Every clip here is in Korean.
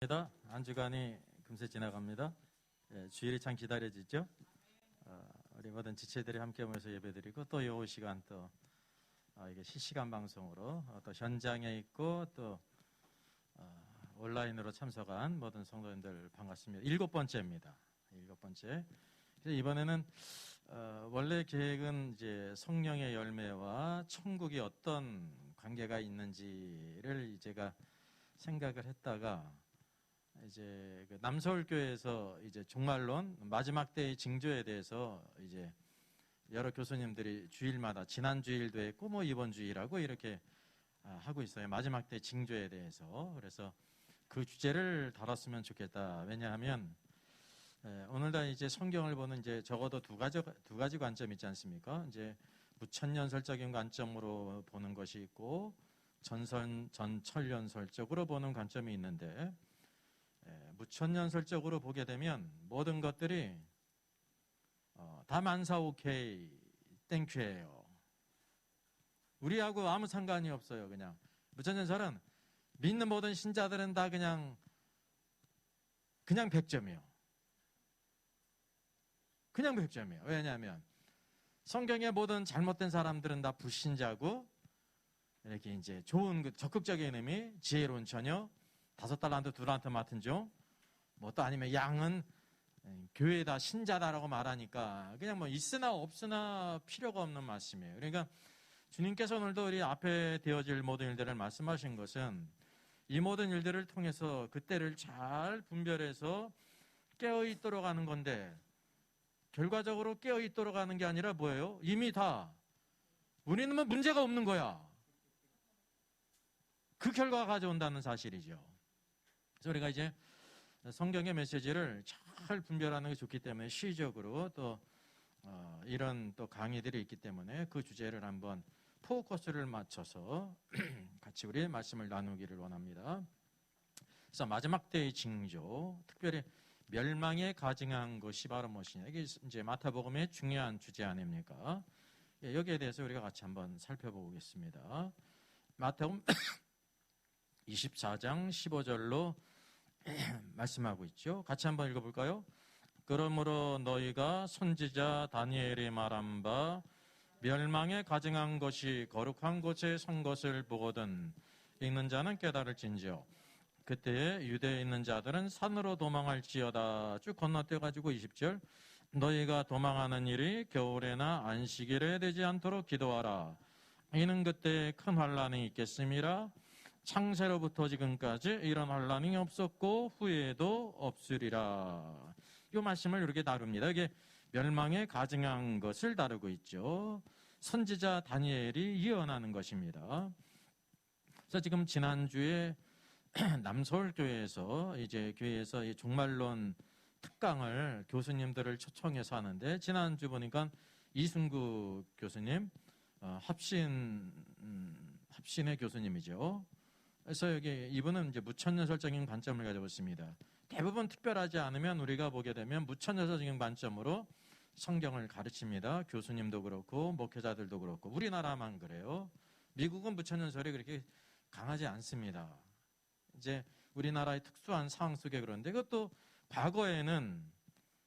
한 주간이 금세 지나갑니다. 주일이 참 기다려지죠. 우리 모든 지체들이 함께 모여서 예배드리고 또 이 시간 또 이게 실시간 방송으로 또 현장에 있고 또 온라인으로 참석한 모든 성도님들 반갑습니다. 7번째입니다. 7번째. 이번에는 원래 계획은 이제 성령의 열매와 천국이 어떤 관계가 있는지를 제가 생각을 했다가 이제 그 남서울교회에서 이제 종말론 마지막 때의 징조에 대해서 이제 여러 교수님들이 주일마다 지난 주일도 했고 뭐 이번 주일하고 이렇게 하고 있어요. 마지막 때 징조에 대해서. 그래서 그 주제를 다뤘으면 좋겠다. 왜냐하면 오늘날 이제 성경을 보는 이제 적어도 두 가지 관점이 있지 않습니까? 이제 무천년설적인 관점으로 보는 것이 있고 전천년설적으로 보는 관점이 있는데 무천년설적으로 보게 되면 모든 것들이 다 만사 오케이 땡큐예요. 우리하고 아무 상관이 없어요. 그냥 무천년설은 믿는 모든 신자들은 다 그냥 100점이에요. 그냥 100점이에요. 왜냐하면 성경의 모든 잘못된 사람들은 다 불신자고 이렇게 이제 좋은 적극적인 의미, 지혜로운 처녀, 5달란트 2달란트 맡은 종, 뭐 또 아니면 양은 교회다 신자다라고 말하니까 그냥 뭐 있으나 없으나 필요가 없는 말씀이에요. 그러니까 주님께서 오늘도 우리 앞에 되어질 모든 일들을 말씀하신 것은 이 모든 일들을 통해서 그때를 잘 분별해서 깨어있도록 하는 건데 결과적으로 깨어있도록 하는 게 아니라 뭐예요? 이미 다 우리는 뭐 문제가 없는 거야. 그 결과가 가져온다는 사실이죠. 그래서 우리가 이제 성경의 메시지를 잘 분별하는 게 좋기 때문에 시적으로 또 이런 또 강의들이 있기 때문에 그 주제를 한번 포커스를 맞춰서 같이 우리 말씀을 나누기를 원합니다. 그래서 마지막 때의 징조, 특별히 멸망에 가증한 것이 바로 무엇이냐. 이게 이제 마태복음의 중요한 주제 아닙니까? 여기에 대해서 우리가 같이 한번 살펴보겠습니다. 마태복음 24장 15절로 말씀하고 있죠. 같이 한번 읽어볼까요? 그러므로 너희가 선지자 다니엘이 말한 바 멸망에 가증한 것이 거룩한 곳에 선 것을 보거든 읽는 자는 깨달을진지요. 그때에 유대에 있는 자들은 산으로 도망할지어다. 쭉 건너뛰어가지고 20절 너희가 도망하는 일이 겨울에나 안식일에 되지 않도록 기도하라. 이는 그때 큰 환란이 있겠음이라. 창세로부터 지금까지 이런 환란이 없었고 후에도 없으리라. 이 말씀을 이렇게 다룹니다. 이게 멸망에 가증한 것을 다루고 있죠. 선지자 다니엘이 예언하는 것입니다. 그래서 지금 지난주에 남서울교회에서 이제 교회에서 이 종말론 특강을 교수님들을 초청해서 하는데 지난주 보니까 이승구 교수님 합신의 교수님이죠. 그래서 여기 이분은 이제 무천년설적인 관점을 가지고 있습니다. 대부분 특별하지 않으면 우리가 보게 되면 무천년설적인 관점으로 성경을 가르칩니다. 교수님도 그렇고 목회자들도 그렇고 우리나라만 그래요. 미국은 무천년설이 그렇게 강하지 않습니다. 이제 우리나라의 특수한 상황 속에 그런데 그것도 과거에는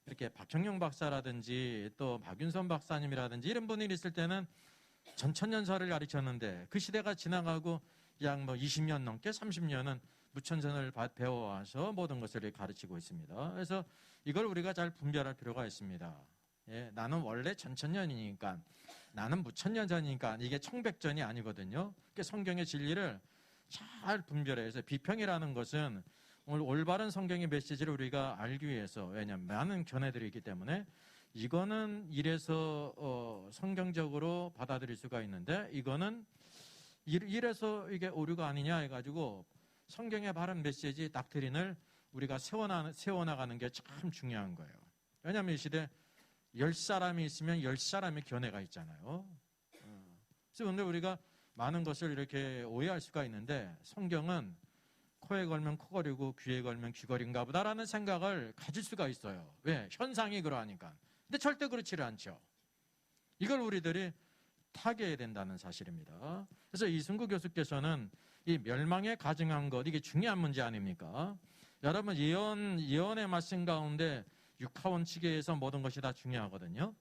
이렇게 박형영 박사라든지 또 박윤선 박사님이라든지 이런 분이 있을 때는 전천년설을 가르쳤는데 그 시대가 지나가고 약 20년 넘게 30년은 무천년을 배워와서 모든 것을 가르치고 있습니다. 그래서 이걸 우리가 잘 분별할 필요가 있습니다. 예, 나는 원래 전천년이니까 나는 무천년전이니까 이게 청백전이 아니거든요. 성경의 진리를 잘 분별해서 비평이라는 것은 오늘 올바른 성경의 메시지를 우리가 알기 위해서 왜냐하면 많은 견해들이 있기 때문에 이거는 이래서 성경적으로 받아들일 수가 있는데 이거는 이래서 이게 오류가 아니냐 해가지고 성경의 바른 메시지 닥트린을 우리가 세워나가는 게 참 중요한 거예요. 왜냐하면 이 시대 10사람이 있으면 10사람의 견해가 있잖아요. 그래서 오늘 우리가 많은 것을 이렇게 오해할 수가 있는데 성경은 코에 걸면 코걸이고 귀에 걸면 귀걸인가 보다라는 생각을 가질 수가 있어요. 왜? 현상이 그러하니까. 근데 절대 그렇지를 않죠. 이걸 우리들이 타개해야 된다는 사실입니다. 그래서 이승구 교수께서는 이 멸망에 가증한 것, 이게 중요한 문제 아닙니까? 여러분 예언의 말씀 가운데 육하원칙에서 모든 것이 다 중요하거든요.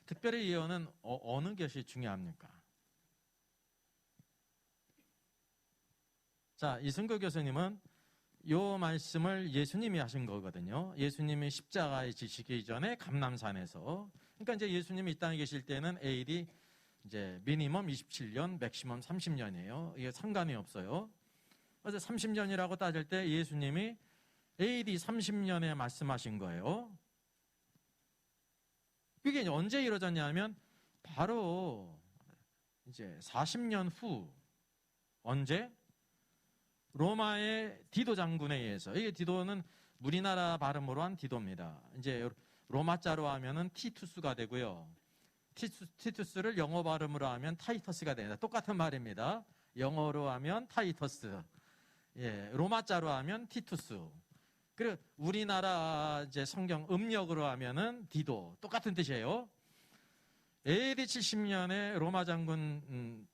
특별히 예언은 어느 것이 중요합니까? 자, 이승구 교수님은 이 말씀을 예수님이 하신 거거든요. 예수님이 십자가에 지시기 전에 감람산에서, 그러니까 이제 예수님이 이 땅에 계실 때는 AD 이제 미니멈 27년, 맥시멈 30년이에요. 이게 상관이 없어요. 그래서 30년이라고 따질 때 예수님이 AD 30년에 말씀하신 거예요. 그게 언제 이루어졌냐면 바로 이제 40년 후, 언제? 로마의 디도 장군에 의해서, 이게 디도는 우리나라 발음으로 한 디도입니다. 이제 로마자로 하면은 티투스가 되고요. 티투스를 영어 발음으로 하면 타이터스가 됩니다. 똑같은 말입니다. 영어로 하면 타이터스, 예, 로마자로 하면 티투스. 그리고 우리나라 이제 성경 음력으로 하면은 디도, 똑같은 뜻이에요. AD 70년에 로마 장군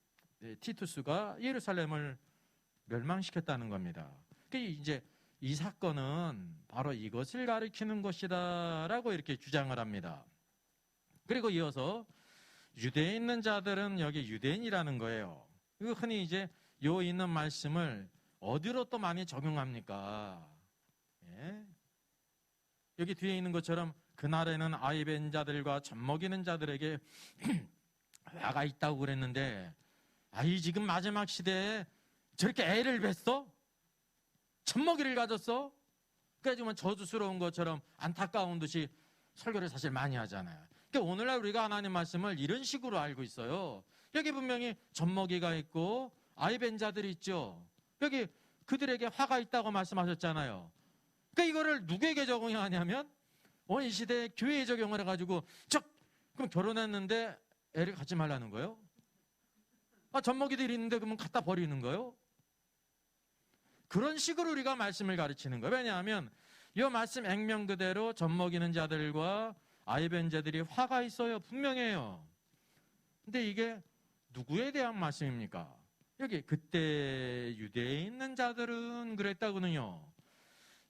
티투스가 예루살렘을 멸망시켰다는 겁니다. 이제 이 사건은 바로 이것을 가리키는 것이다라고 이렇게 주장을 합니다. 그리고 이어서 유대에 있는 자들은 여기 유대인이라는 거예요. 흔히 이제 요 있는 말씀을 어디로 또 많이 적용합니까? 예? 여기 뒤에 있는 것처럼 그날에는 아이 뵌 자들과 젖 먹이는 자들에게 화가 있다고 그랬는데, 아이 지금 마지막 시대에 저렇게 애를 뱄어? 젖먹이를 가졌어? 그러니까 저주스러운 것처럼 안타까운 듯이 설교를 사실 많이 하잖아요. 그러니까 오늘날 우리가 하나님 말씀을 이런 식으로 알고 있어요. 여기 분명히 젖먹이가 있고 아이 뵌 자들이 있죠. 여기 그들에게 화가 있다고 말씀하셨잖아요. 그러니까 이거를 누구에게 적용하냐면 이 시대에 교회에 적용을 해가지고 그럼 결혼했는데 애를 갖지 말라는 거예요? 젖먹이들이 있는데 그러면 갖다 버리는 거예요? 그런 식으로 우리가 말씀을 가르치는 거예요. 왜냐하면 이 말씀 액면 그대로 젖먹이는 자들과 아이 뵌 자들이 화가 있어요. 분명해요. 근데 이게 누구에 대한 말씀입니까? 여기 그때 유대에 있는 자들은 그랬다거든요.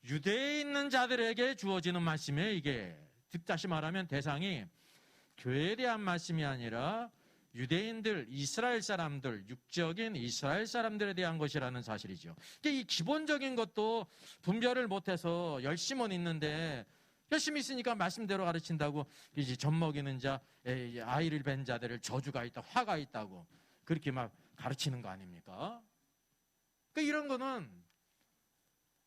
유대에 있는 자들에게 주어지는 말씀이에요. 이게 다시 말하면 대상이 교회에 대한 말씀이 아니라 유대인들, 이스라엘 사람들, 육적인 이스라엘 사람들에 대한 것이라는 사실이죠. 이 기본적인 것도 분별을 못해서 열심은 있는데, 열심히 있으니까 말씀대로 가르친다고 이제 젖먹이는 자, 아이를 뵌 자들을 저주가 있다, 화가 있다고 그렇게 막 가르치는 거 아닙니까? 이런 거는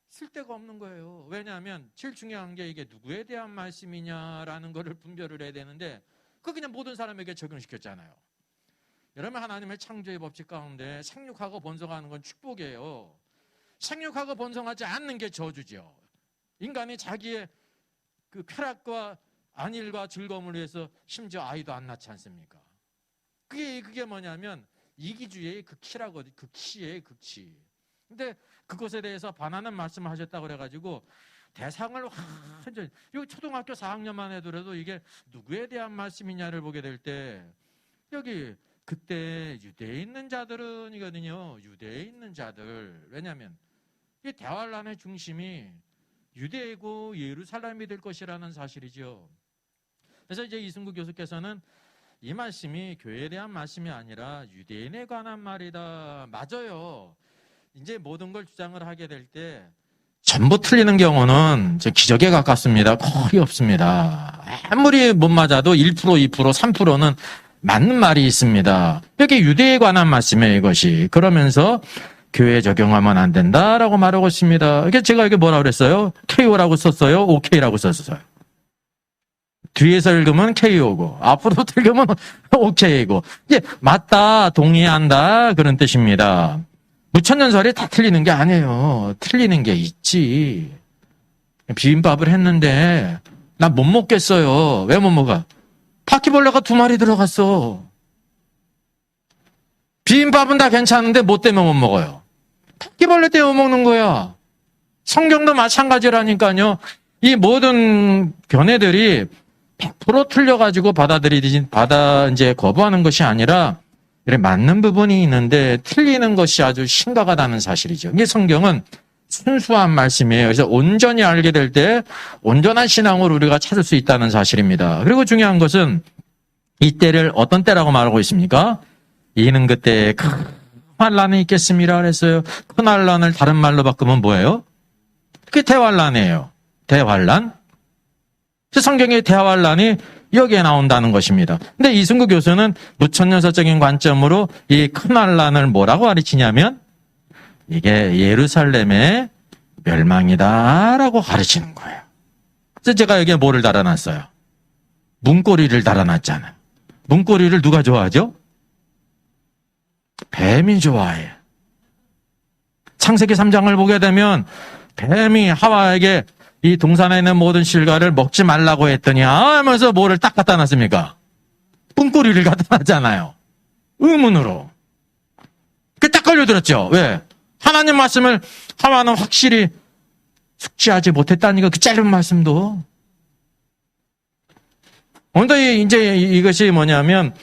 쓸데가 없는 거예요. 왜냐하면 제일 중요한 게 이게 누구에 대한 말씀이냐라는 거를 분별을 해야 되는데, 그거 그냥 모든 사람에게 적용시켰잖아요. 여러분, 하나님의 창조의 법칙 가운데 생육하고 번성하는 건 축복이에요. 생육하고 번성하지 않는 게 저주죠. 인간이 자기의 그 쾌락과 안일과 즐거움을 위해서 심지어 아이도 안 낳지 않습니까? 그게 뭐냐면 이기주의의 극치라거든요. 극치예요, 극치. 근데 그것에 대해서 반하는 말씀을 하셨다고 그래가지고 대상을 완전히, 이 초등학교 4학년만 해도 이게 누구에 대한 말씀이냐를 보게 될 때, 여기 그때 유대에 있는 자들은이거든요. 유대에 있는 자들. 왜냐하면 이 대환란의 중심이 유대이고 예루살렘이 될 것이라는 사실이죠. 그래서 이제 이승구 교수께서는 이 말씀이 교회에 대한 말씀이 아니라 유대인에 관한 말이다. 맞아요. 이제 모든 걸 주장을 하게 될 때 전부 틀리는 경우는 기적에 가깝습니다. 거의 없습니다. 아무리 못 맞아도 1%, 2%, 3%는 맞는 말이 있습니다. 여기 유대에 관한 말씀이에요, 이것이. 그러면서 교회에 적용하면 안 된다라고 말하고 있습니다. 그러니까 제가 여기 뭐라고 그랬어요? KO라고 썼어요? OK라고 썼어요? 뒤에서 읽으면 KO고, 앞으로 읽으면 OK이고. 이제 맞다, 동의한다, 그런 뜻입니다. 무천년설이 다 틀리는 게 아니에요. 틀리는 게 있지. 비빔밥을 했는데 나 못 먹겠어요. 왜 못 먹어? 바퀴벌레가 2마리 들어갔어. 비빔밥은 다 괜찮은데 뭐 때문에 못 먹어요? 바퀴벌레 때문에 못 먹는 거야. 성경도 마찬가지라니까요. 이 모든 견해들이 100% 틀려가지고 이제 거부하는 것이 아니라 맞는 부분이 있는데 틀리는 것이 아주 심각하다는 사실이죠. 이게 성경은 순수한 말씀이에요. 그래서 온전히 알게 될 때 온전한 신앙을 우리가 찾을 수 있다는 사실입니다. 그리고 중요한 것은 이 때를 어떤 때라고 말하고 있습니까? 이는 그때 큰 환란이 있겠습니다 그랬어요. 큰 환란을 다른 말로 바꾸면 뭐예요? 그게 대환란이에요. 대환란. 성경의 대환란이 여기에 나온다는 것입니다. 근데 이승구 교수는 무천년설적인 관점으로 이 큰 환란을 뭐라고 가르치냐면 이게 예루살렘의 멸망이다라고 가르치는 거예요. 그래서 제가 여기에 뭐를 달아놨어요? 문고리를 달아놨잖아요. 문고리를 누가 좋아하죠? 뱀이 좋아해요. 창세기 3장을 보게 되면 뱀이 하와에게 이 동산에 있는 모든 실과를 먹지 말라고 했더니 하면서 뭐를 딱 갖다 놨습니까? 문고리를 갖다 놨잖아요. 의문으로. 그게 딱 걸려들었죠. 왜? 하나님 말씀을 하와는 확실히 숙지하지 못했다니까 그 짧은 말씀도. 오늘도 이제 이것이 뭐냐면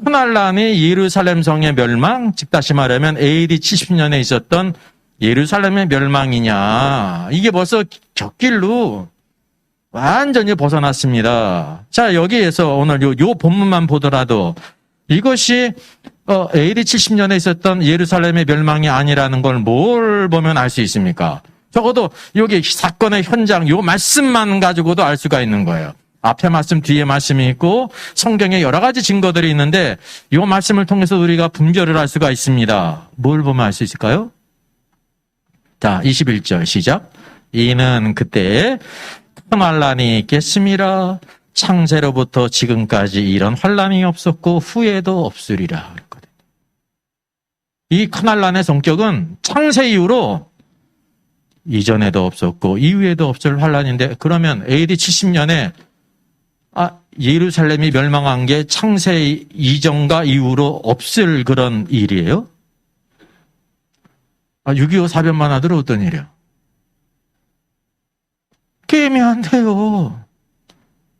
큰 환란이 예루살렘 성의 멸망, 즉 다시 말하면 AD 70년에 있었던 예루살렘의 멸망이냐. 이게 벌써 곁길로 완전히 벗어났습니다. 자, 여기에서 오늘 요 본문만 보더라도 이것이 AD 70년에 있었던 예루살렘의 멸망이 아니라는 걸 뭘 보면 알 수 있습니까? 적어도 여기 사건의 현장, 요 말씀만 가지고도 알 수가 있는 거예요. 앞에 말씀, 뒤에 말씀이 있고 성경에 여러 가지 증거들이 있는데 이 말씀을 통해서 우리가 분별을 할 수가 있습니다. 뭘 보면 알 수 있을까요? 자, 21절 시작. 이는 그때에 큰 환란이 있겠습니다. 창세로부터 지금까지 이런 환란이 없었고 후에도 없으리라. 이 큰 환란의 성격은 창세 이후로 이전에도 없었고 이후에도 없을 환란인데 그러면 AD 70년에 예루살렘이 멸망한 게 창세 이전과 이후로 없을 그런 일이에요? 6.25 사변만 하더라도 어떤 일이야? 게임이 안 돼요.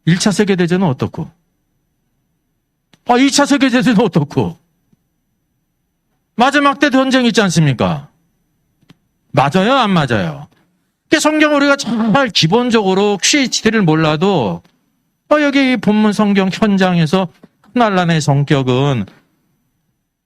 1차 세계대전은 어떻고? 2차 세계대전은 어떻고? 마지막 때 전쟁 있지 않습니까? 맞아요? 안 맞아요? 성경 우리가 잘 기본적으로 퀴즈를 몰라도 여기 본문 성경 현장에서 큰 환란의 성격은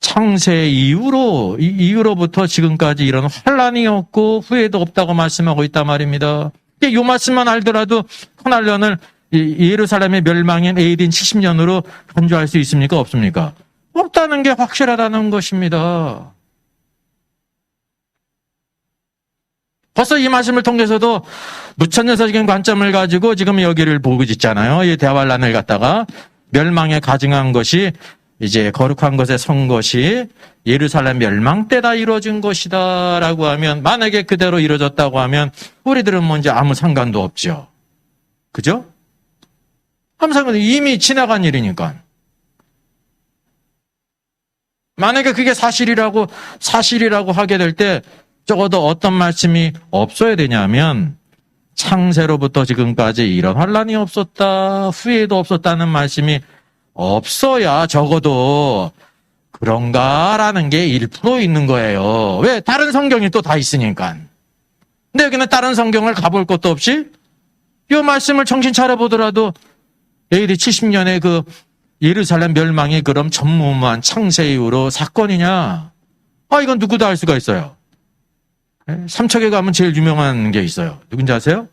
창세 이후로부터 지금까지 이런 환란이 없고 후에도 없다고 말씀하고 있단 말입니다. 이 말씀만 알더라도 큰 환란을 예루살렘의 멸망인 AD 70년으로 간주할 수 있습니까? 없습니까? 없다는 게 확실하다는 것입니다. 벌써 이 말씀을 통해서도 무천년설적인 관점을 가지고 지금 여기를 보고 있잖아요. 이 대환란을 갖다가 멸망에 가증한 것이 이제 거룩한 것에 선 것이 예루살렘 멸망 때다 이루어진 것이다 라고 하면 만약에 그대로 이루어졌다고 하면 우리들은 뭔지 아무 상관도 없죠. 그죠? 아무 상관도 이미 지나간 일이니까. 만약에 그게 사실이라고 하게 될 때 적어도 어떤 말씀이 없어야 되냐면 창세로부터 지금까지 이런 환란이 없었다, 후에도 없었다는 말씀이 없어야 적어도 그런가라는 게 1% 있는 거예요. 왜? 다른 성경이 또 다 있으니까. 근데 여기는 다른 성경을 가볼 것도 없이 이 말씀을 정신 차려보더라도 AD 70년에 그 예루살렘 멸망이 그럼 전무후무한 창세 이후로 사건이냐? 이건 누구도 알 수가 있어요. 삼척에 가면 제일 유명한 게 있어요. 누군지 아세요?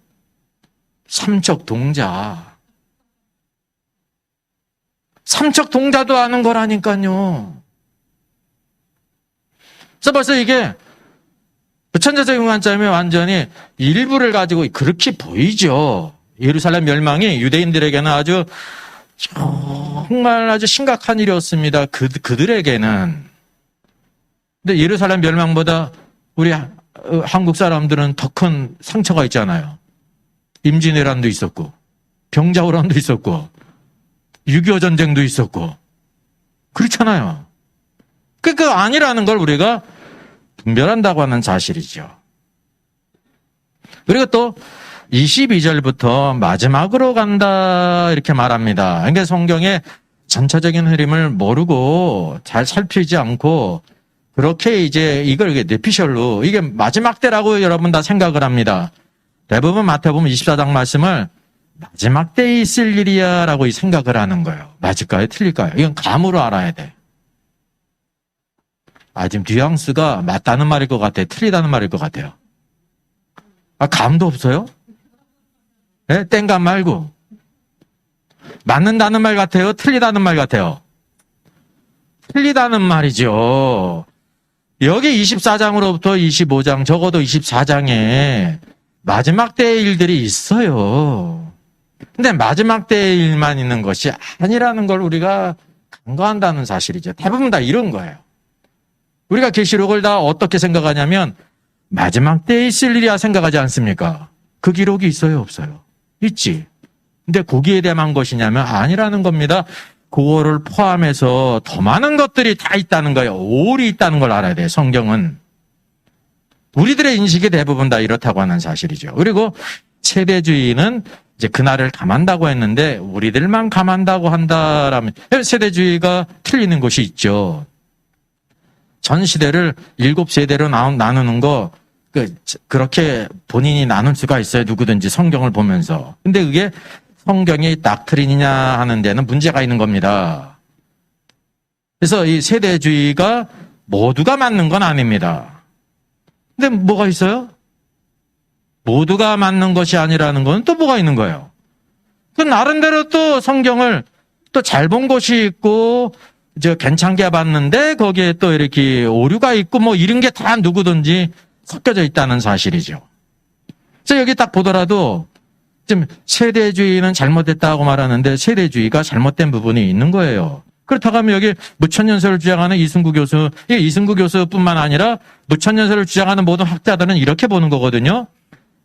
삼척동자. 삼척동자도 아는 거라니까요. 그래서 벌써 이게 부천자적인 관점이 완전히 일부를 가지고 그렇게 보이죠. 예루살렘 멸망이 유대인들에게는 아주 정말 아주 심각한 일이었습니다. 그들에게는. 근데 예루살렘 멸망보다 우리 한국 사람들은 더 큰 상처가 있잖아요. 임진왜란도 있었고 병자호란도 있었고 6.25 전쟁도 있었고 그렇잖아요. 그 아니라는 걸 우리가 분별한다고 하는 사실이죠. 그리고 또 22절부터 마지막으로 간다 이렇게 말합니다. 그러니까 성경의 전체적인 흐름을 모르고 잘 살피지 않고 그렇게 이제 이걸 뇌피셜로 이게 마지막 때라고 여러분 다 생각을 합니다. 대부분 마태복음 24장 말씀을 마지막 때에 있을 일이야 라고 생각을 하는 거예요. 맞을까요? 틀릴까요? 이건 감으로 알아야 돼. 지금 뉘앙스가 맞다는 말일 것 같아요. 틀리다는 말일 것 같아요. 감도 없어요? 네? 땡감 말고. 맞는다는 말 같아요? 틀리다는 말 같아요? 틀리다는 말이죠. 여기 24장으로부터 25장, 적어도 24장에 마지막 때의 일들이 있어요. 근데 마지막 때의 일만 있는 것이 아니라는 걸 우리가 간과한다는 사실이죠. 대부분 다 이런 거예요. 우리가 계시록을 다 어떻게 생각하냐면 마지막 때에 있을 일이야 생각하지 않습니까? 그 기록이 있어요, 없어요? 있지. 근데 거기에 대한 것이냐면 아니라는 겁니다. 그거를 포함해서 더 많은 것들이 다 있다는 거예요. 올이 있다는 걸 알아야 돼요, 성경은. 우리들의 인식이 대부분 다 이렇다고 하는 사실이죠. 그리고 세대주의는 이제 그날을 감한다고 했는데 우리들만 감한다고 한다라면 세대주의가 틀리는 것이 있죠. 전 시대를 7세대로 나누는 거 그렇게 본인이 나눌 수가 있어요. 누구든지 성경을 보면서. 근데 그게 성경의 닥트린이냐 하는 데는 문제가 있는 겁니다. 그래서 이 세대주의가 모두가 맞는 건 아닙니다. 근데 뭐가 있어요? 모두가 맞는 것이 아니라는 건 또 뭐가 있는 거예요? 그 나름대로 또 성경을 또 잘 본 것이 있고 괜찮게 봤는데 거기에 또 이렇게 오류가 있고 뭐 이런 게 다 누구든지 섞여져 있다는 사실이죠. 그래서 여기 딱 보더라도 지금 세대주의는 잘못됐다고 말하는데 세대주의가 잘못된 부분이 있는 거예요. 그렇다고 하면 여기 무천년설을 주장하는 이승구 교수, 이승구 교수뿐만 아니라 무천년설을 주장하는 모든 학자들은 이렇게 보는 거거든요.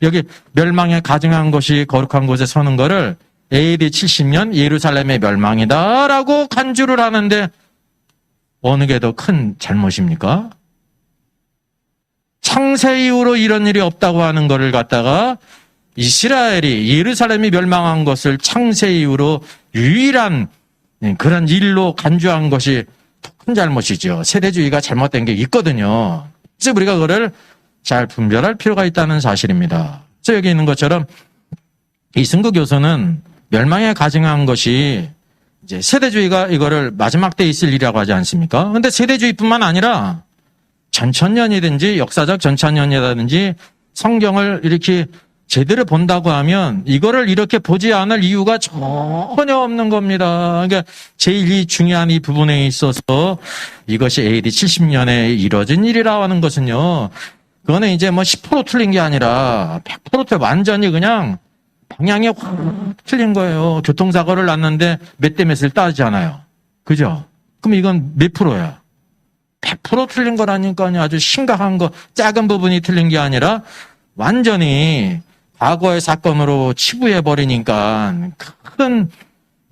여기 멸망에 가증한 것이 거룩한 곳에 서는 거를 AD 70년 예루살렘의 멸망이다라고 간주를 하는데 어느 게 더 큰 잘못입니까? 창세 이후로 이런 일이 없다고 하는 것을 갖다가 이스라엘이 예루살렘이 멸망한 것을 창세 이후로 유일한 그런 일로 간주한 것이 더 큰 잘못이죠. 세대주의가 잘못된 게 있거든요. 그래서 우리가 그거를 잘 분별할 필요가 있다는 사실입니다. 그래서 여기 있는 것처럼 이승구 교수는 멸망에 가증한 것이 이제 세대주의가 이거를 마지막 때 있을 일이라고 하지 않습니까? 근데 세대주의뿐만 아니라 전천년이든지 역사적 전천년이라든지 성경을 이렇게 제대로 본다고 하면 이거를 이렇게 보지 않을 이유가 전혀 없는 겁니다. 그러니까 제일 이 중요한 이 부분에 있어서 이것이 AD 70년에 이뤄진 일이라고 하는 것은요. 그거는 이제 뭐 10% 틀린 게 아니라 100% 완전히 그냥 방향이 확 틀린 거예요. 교통사고를 났는데 몇 대 몇을 따지잖아요. 그죠? 그럼 이건 몇 프로야? 100% 틀린 거라니까요. 아주 심각한 거, 작은 부분이 틀린 게 아니라 완전히 과거의 사건으로 치부해버리니까 큰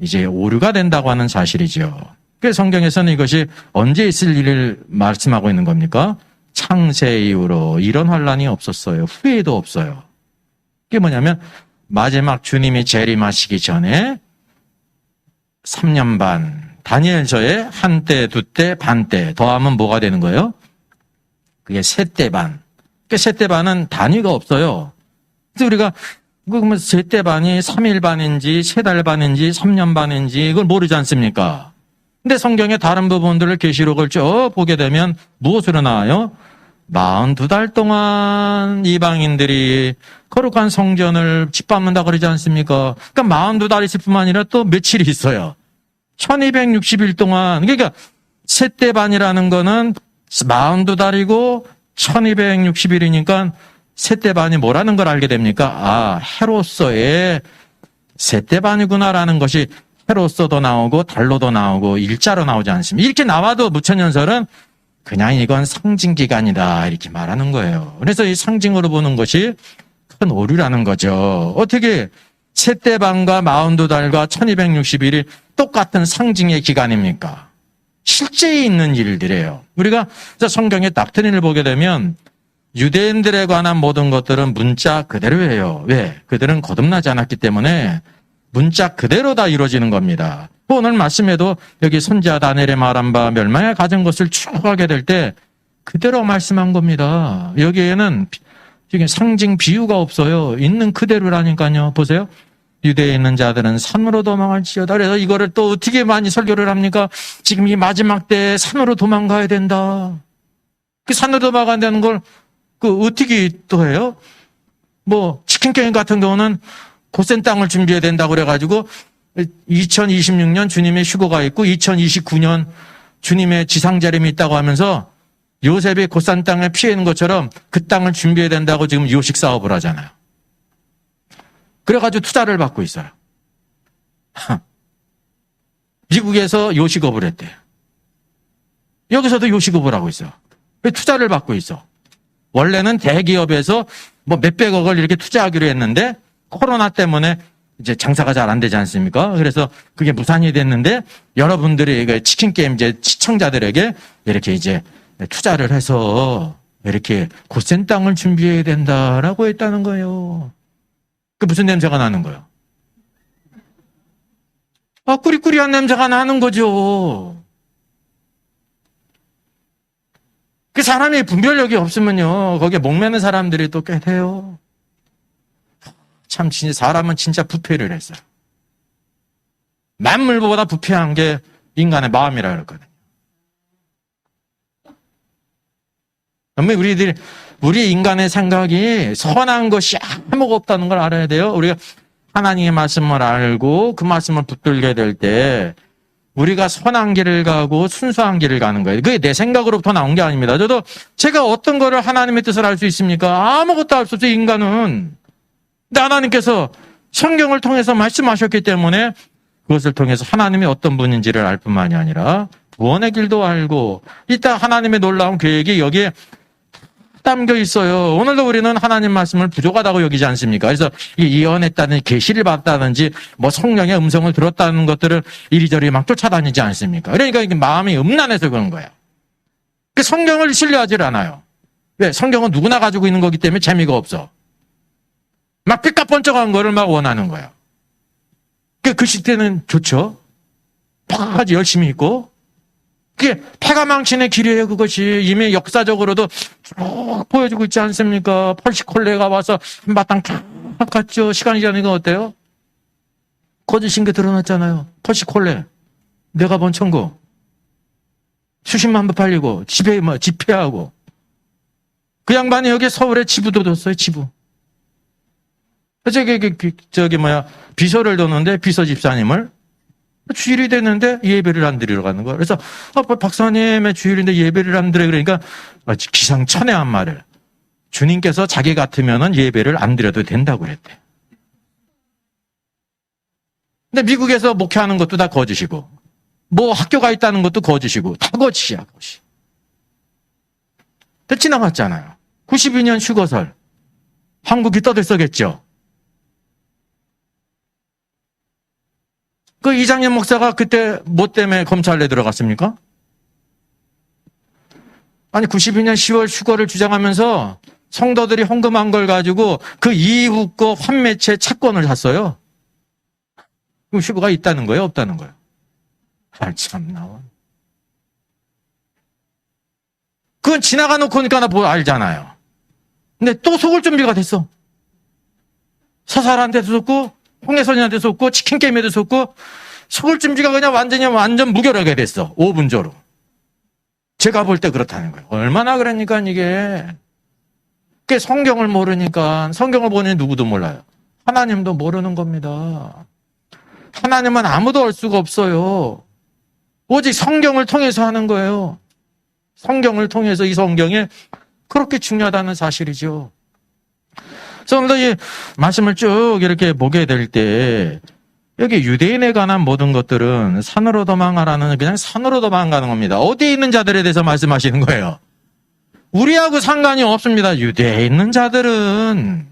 이제 오류가 된다고 하는 사실이죠. 그래서 성경에서는 이것이 언제 있을 일을 말씀하고 있는 겁니까? 창세 이후로 이런 환란이 없었어요. 후에도 없어요. 그게 뭐냐면 마지막 주님이 재림하시기 전에 3년 반, 다니엘서에 한때, 두때, 반때 더하면 뭐가 되는 거예요? 그게 세때 반. 그 세때 반은 단위가 없어요. 그래서 우리가 그러면 세때 반이 3일 반인지 3달 반인지 3년 반인지 이걸 모르지 않습니까? 근데 성경의 다른 부분들을 계시록을 쭉 보게 되면 무엇으로 나와요? 42달 동안 이방인들이 거룩한 성전을 짓밟는다 그러지 않습니까? 그러니까 42달 있을 뿐만 아니라 또 며칠이 있어요. 1260일 동안. 그러니까 세때 반이라는 거는 42달이고 1260일이니까 세때 반이 뭐라는 걸 알게 됩니까? 해로서의 세때 반이구나라는 것이 해로서도 나오고 달로도 나오고 일자로 나오지 않습니까? 이렇게 나와도 무천년설은 그냥 이건 상징기간이다 이렇게 말하는 거예요. 그래서 이 상징으로 보는 것이 큰 오류라는 거죠. 어떻게 세때 반과 42달과 1260일이 똑같은 상징의 기간입니까? 실제 있는 일들이에요. 우리가 성경의 닥트린을 보게 되면 유대인들에 관한 모든 것들은 문자 그대로예요. 왜? 그들은 거듭나지 않았기 때문에 문자 그대로 다 이루어지는 겁니다. 오늘 말씀에도 여기 선지자 다니엘의 말한 바 멸망에 가진 것을 추구하게 될 때 그대로 말씀한 겁니다. 여기에는 지금 상징 비유가 없어요. 있는 그대로라니까요. 보세요. 유대에 있는 자들은 산으로 도망할지어다. 그래서 이거를 또 어떻게 많이 설교를 합니까? 지금 이 마지막 때에 산으로 도망가야 된다. 그 산으로 도망간다는 걸 어떻게 또 해요? 뭐 치킨 게임 같은 경우는 고센 땅을 준비해야 된다고 그래가지고 2026년 주님의 휴거가 있고 2029년 주님의 지상자림이 있다고 하면서 요셉이 고센 땅에 피해 있는 것처럼 그 땅을 준비해야 된다고 지금 요식 사업을 하잖아요. 그래가지고 투자를 받고 있어요. 미국에서 요식업을 했대요. 여기서도 요식업을 하고 있어요. 왜 투자를 받고 있어? 원래는 대기업에서 뭐 몇백억을 이렇게 투자하기로 했는데 코로나 때문에 이제 장사가 잘 안 되지 않습니까? 그래서 그게 무산이 됐는데 여러분들이 치킨 게임 이제 시청자들에게 이렇게 이제 투자를 해서 이렇게 고센 땅을 준비해야 된다라고 했다는 거예요. 그 무슨 냄새가 나는 거예요? 꾸리꾸리한 냄새가 나는 거죠. 그 사람이 분별력이 없으면요, 거기에 목매는 사람들이 또 꽤 돼요. 참, 진짜 사람은 진짜 부패를 했어요. 만물보다 부패한 게 인간의 마음이라 그랬거든요. 우리 인간의 생각이 선한 것이 아무것도 없다는 걸 알아야 돼요. 우리가 하나님의 말씀을 알고 그 말씀을 붙들게 될 때 우리가 선한 길을 가고 순수한 길을 가는 거예요. 그게 내 생각으로부터 나온 게 아닙니다. 제가 어떤 거를 하나님의 뜻을 알 수 있습니까? 아무것도 알 수 없어요, 인간은. 근데 하나님께서 성경을 통해서 말씀하셨기 때문에 그것을 통해서 하나님이 어떤 분인지를 알 뿐만이 아니라 구원의 길도 알고 이따 하나님의 놀라운 계획이 여기에 담겨 있어요. 오늘도 우리는 하나님 말씀을 부족하다고 여기지 않습니까? 그래서 예언했다는 계시를 받았다든지 뭐 성령의 음성을 들었다는 것들을 이리저리 막 쫓아다니지 않습니까? 그러니까 이게 마음이 음란해서 그런 거예요. 그 성경을 신뢰하지 않아요. 왜? 성경은 누구나 가지고 있는 거기 때문에 재미가 없어. 막 삐까뻔쩍한 거를 막 원하는 거예요. 그 시대는 좋죠. 아주 열심히 있고. 그게 패가 망신의 길이에요, 그것이. 이미 역사적으로도 쭉 보여주고 있지 않습니까? 펄시콜레가 와서 한바탕 쫙 갔죠. 시간이 지나니까 어때요? 거짓인 게 드러났잖아요. 펄시콜레. 내가 본 천국. 수십만 부 팔리고, 집회하고. 그 양반이 여기 서울에 지부도 뒀어요, 지부. 비서를 뒀는데, 비서 집사님을. 주일이 됐는데 예배를 안 드리러 가는 거야. 그래서 박사님의 주일인데 예배를 안 드려. 그러니까 기상천외한 말을. 주님께서 자기 같으면은 예배를 안 드려도 된다고 그랬대. 근데 미국에서 목회하는 것도 다 거짓이고 뭐 학교가 있다는 것도 거짓이고 다 거짓이야. 거짓. 근데 지나갔잖아요. 92년 휴거설. 한국이 떠들썩했죠. 그 이장현 목사가 그때 뭐 때문에 검찰에 들어갔습니까? 아니 92년 10월 휴거를 주장하면서 성도들이 헌금한 걸 가지고 그 이후 거 환매체 채권을 샀어요. 그 휴거가 있다는 거예요? 없다는 거예요? 참나. 그건 지나가 놓고니까 나 알잖아요. 근데 또 속을 준비가 됐어. 서살한테도 속고 홍해선이한테 속고 치킨게임에도 속고 속을 준비가 그냥 완전 무결하게 됐어. 5분조로. 제가 볼 때 그렇다는 거예요. 얼마나 그러니까 이게. 그게 성경을 모르니까 성경을 보니 누구도 몰라요. 하나님도 모르는 겁니다. 하나님은 아무도 알 수가 없어요. 오직 성경을 통해서 하는 거예요. 성경을 통해서 이 성경이 그렇게 중요하다는 사실이죠. 그래서 오늘도 이 말씀을 쭉 이렇게 보게 될 때 여기 유대인에 관한 모든 것들은 산으로 도망가라는 그냥 산으로 도망가는 겁니다. 어디에 있는 자들에 대해서 말씀하시는 거예요? 우리하고 상관이 없습니다. 유대에 있는 자들은.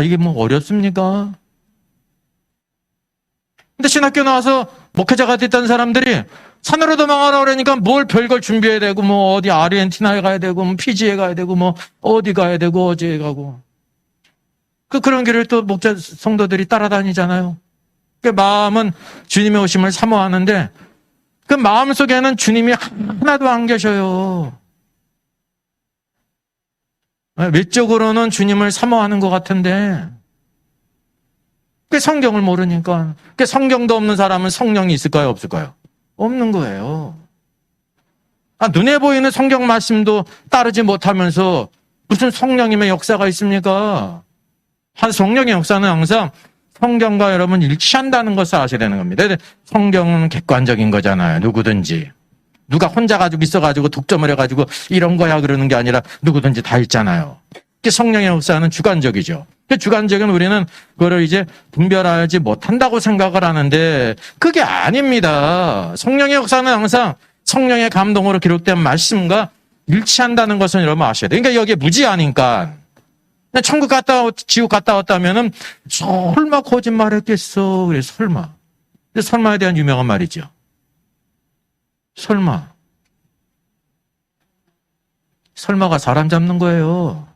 이게 뭐 어렵습니까? 근데 신학교 나와서 목회자가 됐던 사람들이 산으로 도망가라 그러니까 뭘 별걸 준비해야 되고 뭐 어디 아르헨티나에 가야 되고 뭐 피지에 가야 되고 뭐 어디 가야 되고 어디에 가고 그런 길을 또 목자 성도들이 따라다니잖아요. 그 마음은 주님의 오심을 사모하는데 그 마음 속에는 주님이 하나도 안 계셔요. 외적으로는 주님을 사모하는 것 같은데 그 성경을 모르니까. 그 성경도 없는 사람은 성령이 있을까요, 없을까요? 없는 거예요. 눈에 보이는 성경 말씀도 따르지 못하면서 무슨 성령님의 역사가 있습니까? 성령의 역사는 항상 성경과 여러분 일치한다는 것을 아셔야 되는 겁니다. 성경은 객관적인 거잖아요. 누구든지. 누가 혼자 가지고 있어가지고 독점을 해가지고 이런 거야 그러는 게 아니라 누구든지 다 있잖아요. 성령의 역사는 주관적이죠. 주관적인 우리는 그거를 이제 분별하지 못한다고 생각을 하는데 그게 아닙니다. 성령의 역사는 항상 성령의 감동으로 기록된 말씀과 일치한다는 것은 여러분 아셔야 돼요. 그러니까 여기에 무지하니까 천국 갔다 지옥 갔다 왔다면은 설마 거짓말했겠어. 그래 설마. 근데 설마에 대한 유명한 말이죠. 설마가 사람 잡는 거예요.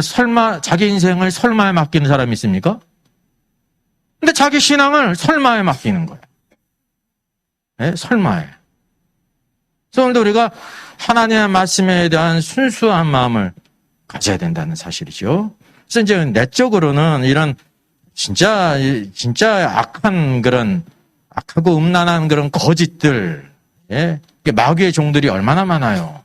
설마 자기 인생을 설마에 맡기는 사람이 있습니까? 근데 자기 신앙을 설마에 맡기는 거예요. 네? 설마에. 그래서 오늘도 우리가 하나님의 말씀에 대한 순수한 마음을 가져야 된다는 사실이죠. 그래서 이제 내적으로는 이런 진짜 악한 그런 악하고 음란한 그런 거짓들, 예? 마귀의 종들이 얼마나 많아요.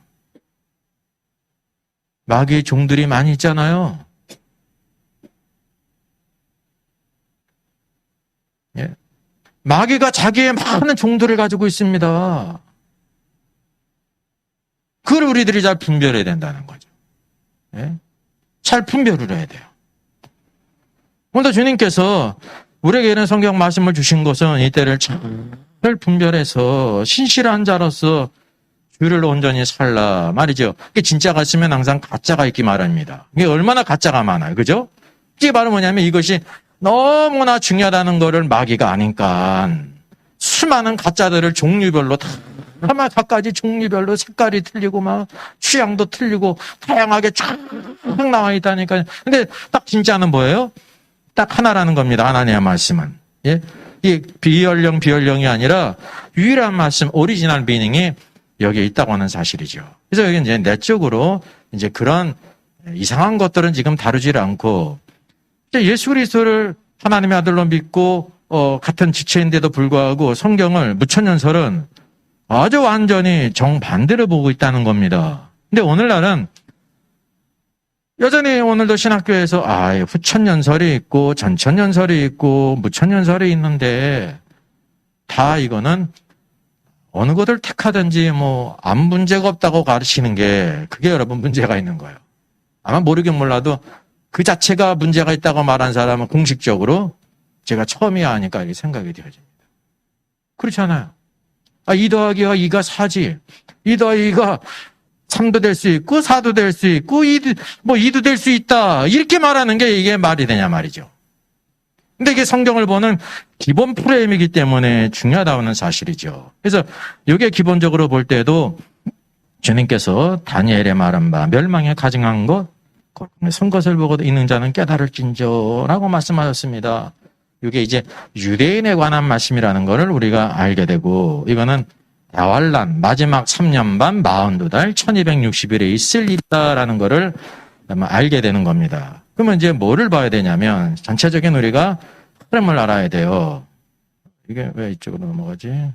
마귀의 종들이 많이 있잖아요. 예? 마귀가 자기의 많은 종들을 가지고 있습니다. 그걸 우리들이 잘 분별해야 된다는 거죠. 예? 잘 분별을 해야 돼요. 오늘도 주님께서 우리에게 이런 성경 말씀을 주신 것은 이때를 잘 분별해서 신실한 자로서 주를 온전히 살라 말이죠. 이게 진짜가 있으면 항상 가짜가 있기 마련입니다. 이게 얼마나 가짜가 많아요. 그죠? 이게 바로 뭐냐면 이것이 너무나 중요하다는 거를 마귀가 아니까 수많은 가짜들을 종류별로 다 각가지 종류별로 색깔이 틀리고 막 취향도 틀리고 다양하게 쫙 나와 있다니까요. 근데 딱 진짜는 뭐예요? 딱 하나라는 겁니다. 하나님의 말씀은. 예? 이 비연령이 아니라 유일한 말씀, 오리지널 미닝이 여기에 있다고 하는 사실이죠. 그래서 여기 이제 내적으로 이제 그런 이상한 것들은 지금 다루지를 않고 예수 그리스도를 하나님의 아들로 믿고 같은 지체인데도 불구하고 성경을 무천년설은 아주 완전히 정반대로 보고 있다는 겁니다. 근데 오늘날은 여전히 오늘도 신학교에서 후천년설이 있고 전천년설이 있고 무천년설이 있는데 다 이거는 어느 것을 택하든지 아무 문제가 없다고 가르치는 게 그게 여러분 문제가 있는 거예요. 아마 모르긴 몰라도 그 자체가 문제가 있다고 말한 사람은 공식적으로 제가 처음이야 하니까 이렇게 생각이 되어집니다. 그렇잖아요. 2 더하기 2가 4지. 2 더하기 2가 3도 될 수 있고 4도 될 수 있고 2도 될 수 있다. 이렇게 말하는 게 이게 말이 되냐 말이죠. 근데 이게 성경을 보는 기본 프레임이기 때문에 중요하다는 사실이죠. 그래서 이게 기본적으로 볼 때도 주님께서 다니엘의 말한 바 멸망에 가증한 것 선 것을 보고도 있는 자는 깨달을진저라고 말씀하셨습니다. 이게 이제 유대인에 관한 말씀이라는 것을 우리가 알게 되고 이거는 야왈란 마지막 3년 반 42달 1260일에 있을 일이다라는 것을 알게 되는 겁니다. 그러면 이제 뭐를 봐야 되냐면 전체적인 우리가 흐름을 알아야 돼요. 이게 왜 이쪽으로 넘어가지?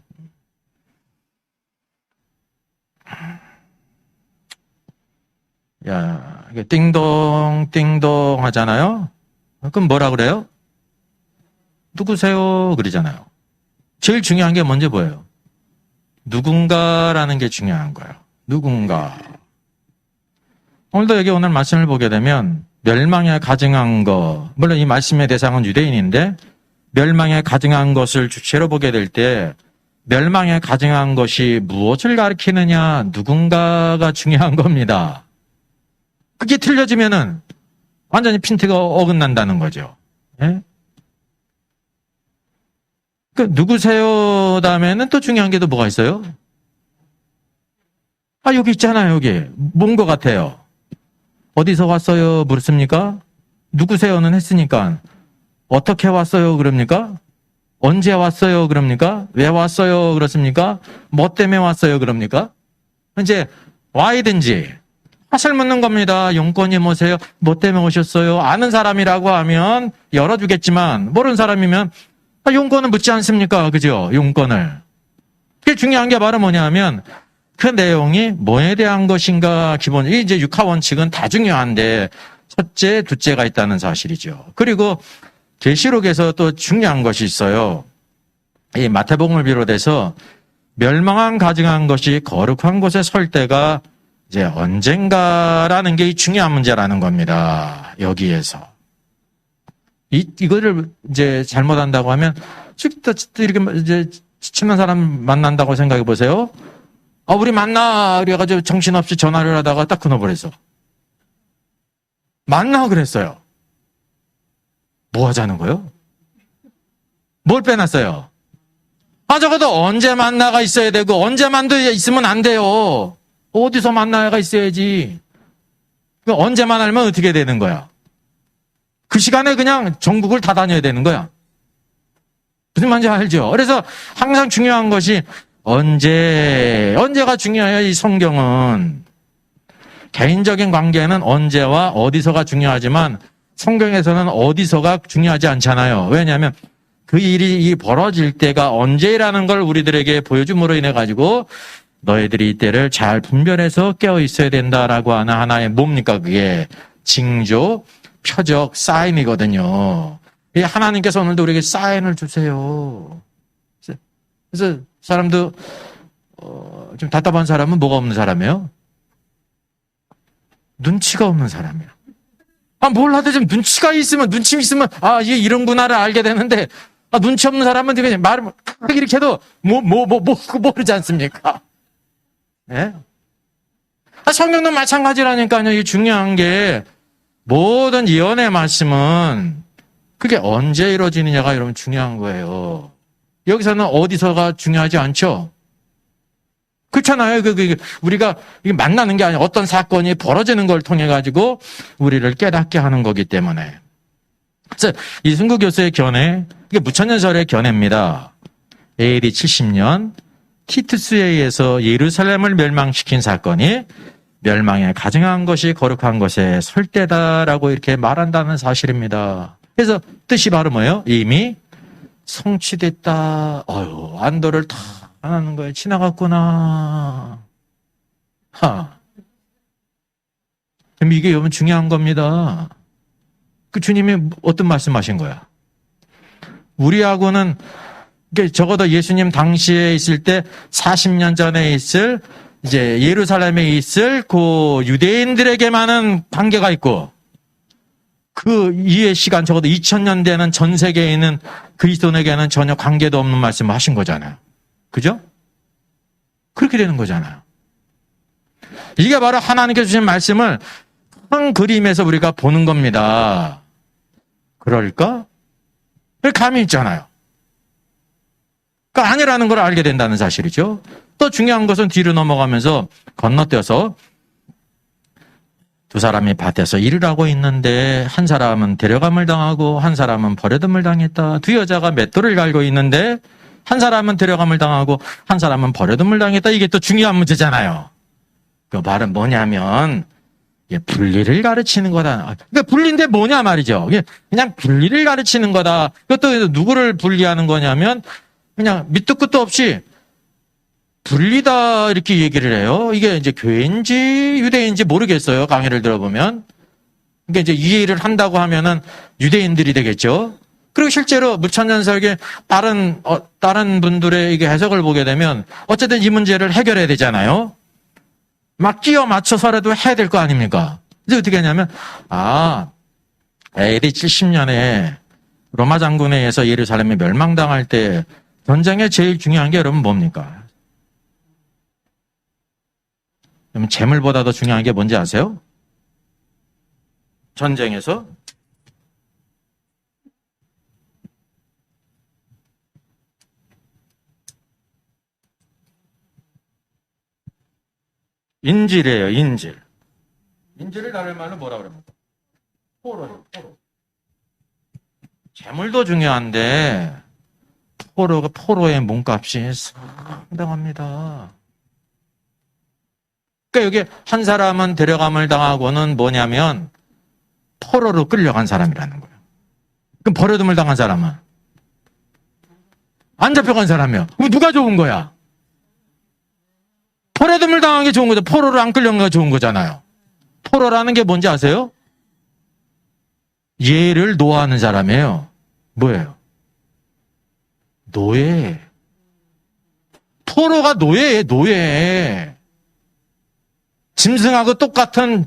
이게 띵동 띵동 하잖아요. 그럼 뭐라 그래요? 누구세요? 그러잖아요. 제일 중요한 게 뭔지 뭐예요? 누군가라는 게 중요한 거예요. 누군가. 오늘도 여기 오늘 말씀을 보게 되면 멸망에 가증한 것, 물론 이 말씀의 대상은 유대인인데 멸망에 가증한 것을 주체로 보게 될 때 멸망에 가증한 것이 무엇을 가리키느냐, 누군가가 중요한 겁니다. 그게 틀려지면은 완전히 핀트가 어긋난다는 거죠. 예? 누구세요? 다음에는 또 중요한 게 또 뭐가 있어요? 여기 있잖아요, 여기. 뭔 것 같아요? 어디서 왔어요? 물었습니까? 누구세요는 했으니까. 어떻게 왔어요? 그럽니까? 언제 왔어요? 그럽니까? 왜 왔어요? 그렇습니까? 뭐 때문에 왔어요? 그럽니까? 이제, why든지, 사실 묻는 겁니다. 용건이 뭐세요? 뭐 때문에 오셨어요? 아는 사람이라고 하면 열어주겠지만 모르는 사람이면 용건은 묻지 않습니까? 그죠? 용건을. 그게 중요한 게 바로 뭐냐면 그 내용이 뭐에 대한 것인가 기본. 이제 육하 원칙은 다 중요한데 첫째, 둘째가 있다는 사실이죠. 그리고 계시록에서 또 중요한 것이 있어요. 이 마태복음을 비롯해서 멸망한 가증한 것이 거룩한 곳에 설 때가 이제 언젠가라는 게 중요한 문제라는 겁니다. 여기에서. 이거를 이제 잘못한다고 하면, 이렇게 이제 지치는 사람 만난다고 생각해 보세요. 우리 만나, 그래가지고 정신없이 전화를 하다가 딱 끊어버려서. 만나 그랬어요. 뭐 하자는 거요? 뭘 빼놨어요? 적어도 언제 만나가 있어야 되고, 언제만도 있으면 안 돼요. 어디서 만나가 있어야지. 언제만 알면 어떻게 되는 거야? 그 시간에 그냥 전국을 다 다녀야 되는 거야. 무슨 말인지 알죠? 그래서 항상 중요한 것이 언제가 중요해요, 이 성경은. 개인적인 관계는 언제와 어디서가 중요하지만 성경에서는 어디서가 중요하지 않잖아요. 왜냐하면 그 일이 벌어질 때가 언제라는 걸 우리들에게 보여줌으로 인해 가지고 너희들이 이때를 잘 분별해서 깨어 있어야 된다라고 하는 하나의 뭡니까? 그게 징조, 표적, 사인이거든요. 하나님께서 오늘도 우리에게 사인을 주세요. 그래서 사람도 좀 답답한 사람은 뭐가 없는 사람이에요? 눈치가 없는 사람이에요. 뭘 하든 좀 눈치 있으면 얘 이런구나를 알게 되는데 눈치 없는 사람은 그냥 말을 이렇게 해도 모르지 않습니까? 예? 성경도 마찬가지라니까요. 이 중요한 게 모든 예언의 말씀은 그게 언제 이루어지느냐가 여러분 중요한 거예요. 여기서는 어디서가 중요하지 않죠? 그렇잖아요. 우리가 만나는 게 아니라 어떤 사건이 벌어지는 걸 통해 가지고 우리를 깨닫게 하는 거기 때문에. 그래서 이승구 교수의 견해, 이게 무천년설의 견해입니다. AD 70년 티투스에 의해서 예루살렘을 멸망시킨 사건이 멸망에 가증한 것이 거룩한 것에 설 때다라고 이렇게 말한다는 사실입니다. 그래서 뜻이 바로 뭐예요? 이미 성취됐다. 안도를 다 하는 거예요. 지나갔구나. 그럼 이게 여러분 중요한 겁니다. 그 주님이 어떤 말씀하신 거야? 우리하고는 적어도 예수님 당시에 있을 때 40년 전에 있을 이제 예루살렘에 있을 그 유대인들에게만은 관계가 있고 그 이후의 시간 적어도 2000년 되는 전 세계에 있는 그리스도인에게는 전혀 관계도 없는 말씀을 하신 거잖아요. 그죠? 그렇게 되는 거잖아요. 이게 바로 하나님께서 주신 말씀을 큰 그림에서 우리가 보는 겁니다. 그럴까? 감이 있잖아요. 아니라는 걸 알게 된다는 사실이죠. 또 중요한 것은 뒤로 넘어가면서 건너뛰어서 두 사람이 밭에서 일을 하고 있는데 한 사람은 데려감을 당하고 한 사람은 버려둠을 당했다. 두 여자가 맷돌을 갈고 있는데 한 사람은 데려감을 당하고 한 사람은 버려둠을 당했다. 이게 또 중요한 문제잖아요. 그 말은 뭐냐면 분리를 가르치는 거다. 그러니까 분리인데 뭐냐 말이죠. 그냥 분리를 가르치는 거다. 그것도 누구를 분리하는 거냐면 그냥 밑도 끝도 없이 분리다 이렇게 얘기를 해요. 이게 이제 교회인지 유대인지 모르겠어요. 강의를 들어보면. 그러니까 이제 이해를 한다고 하면은 유대인들이 되겠죠. 그리고 실제로 무천년설계 다른 분들의 이게 해석을 보게 되면 어쨌든 이 문제를 해결해야 되잖아요. 막 끼워 맞춰서라도 해야 될 거 아닙니까? 이제 어떻게 하냐면 AD 70년에 로마 장군에 의해서 예루살렘이 멸망당할 때 전쟁에 제일 중요한 게 여러분 뭡니까? 그러면 재물보다 더 중요한 게 뭔지 아세요? 전쟁에서 인질이에요. 인질. 인질을 다른 말로 뭐라 그럽니까? 포로요. 포로. 재물도 중요한데 포로의 몸값이 상당합니다. 그러니까 여기 한 사람은 데려감을 당하고는 뭐냐면 포로로 끌려간 사람이라는 거예요. 그럼 버려둠을 당한 사람은 안 잡혀간 사람이요. 그럼 누가 좋은 거야? 포로됨을 당한 게 좋은 거죠. 포로로 안 끌려간 게 좋은 거잖아요. 포로라는 게 뭔지 아세요? 예를 노하는 사람이에요. 뭐예요? 노예. 포로가 노예예요, 노예. 짐승하고 똑같은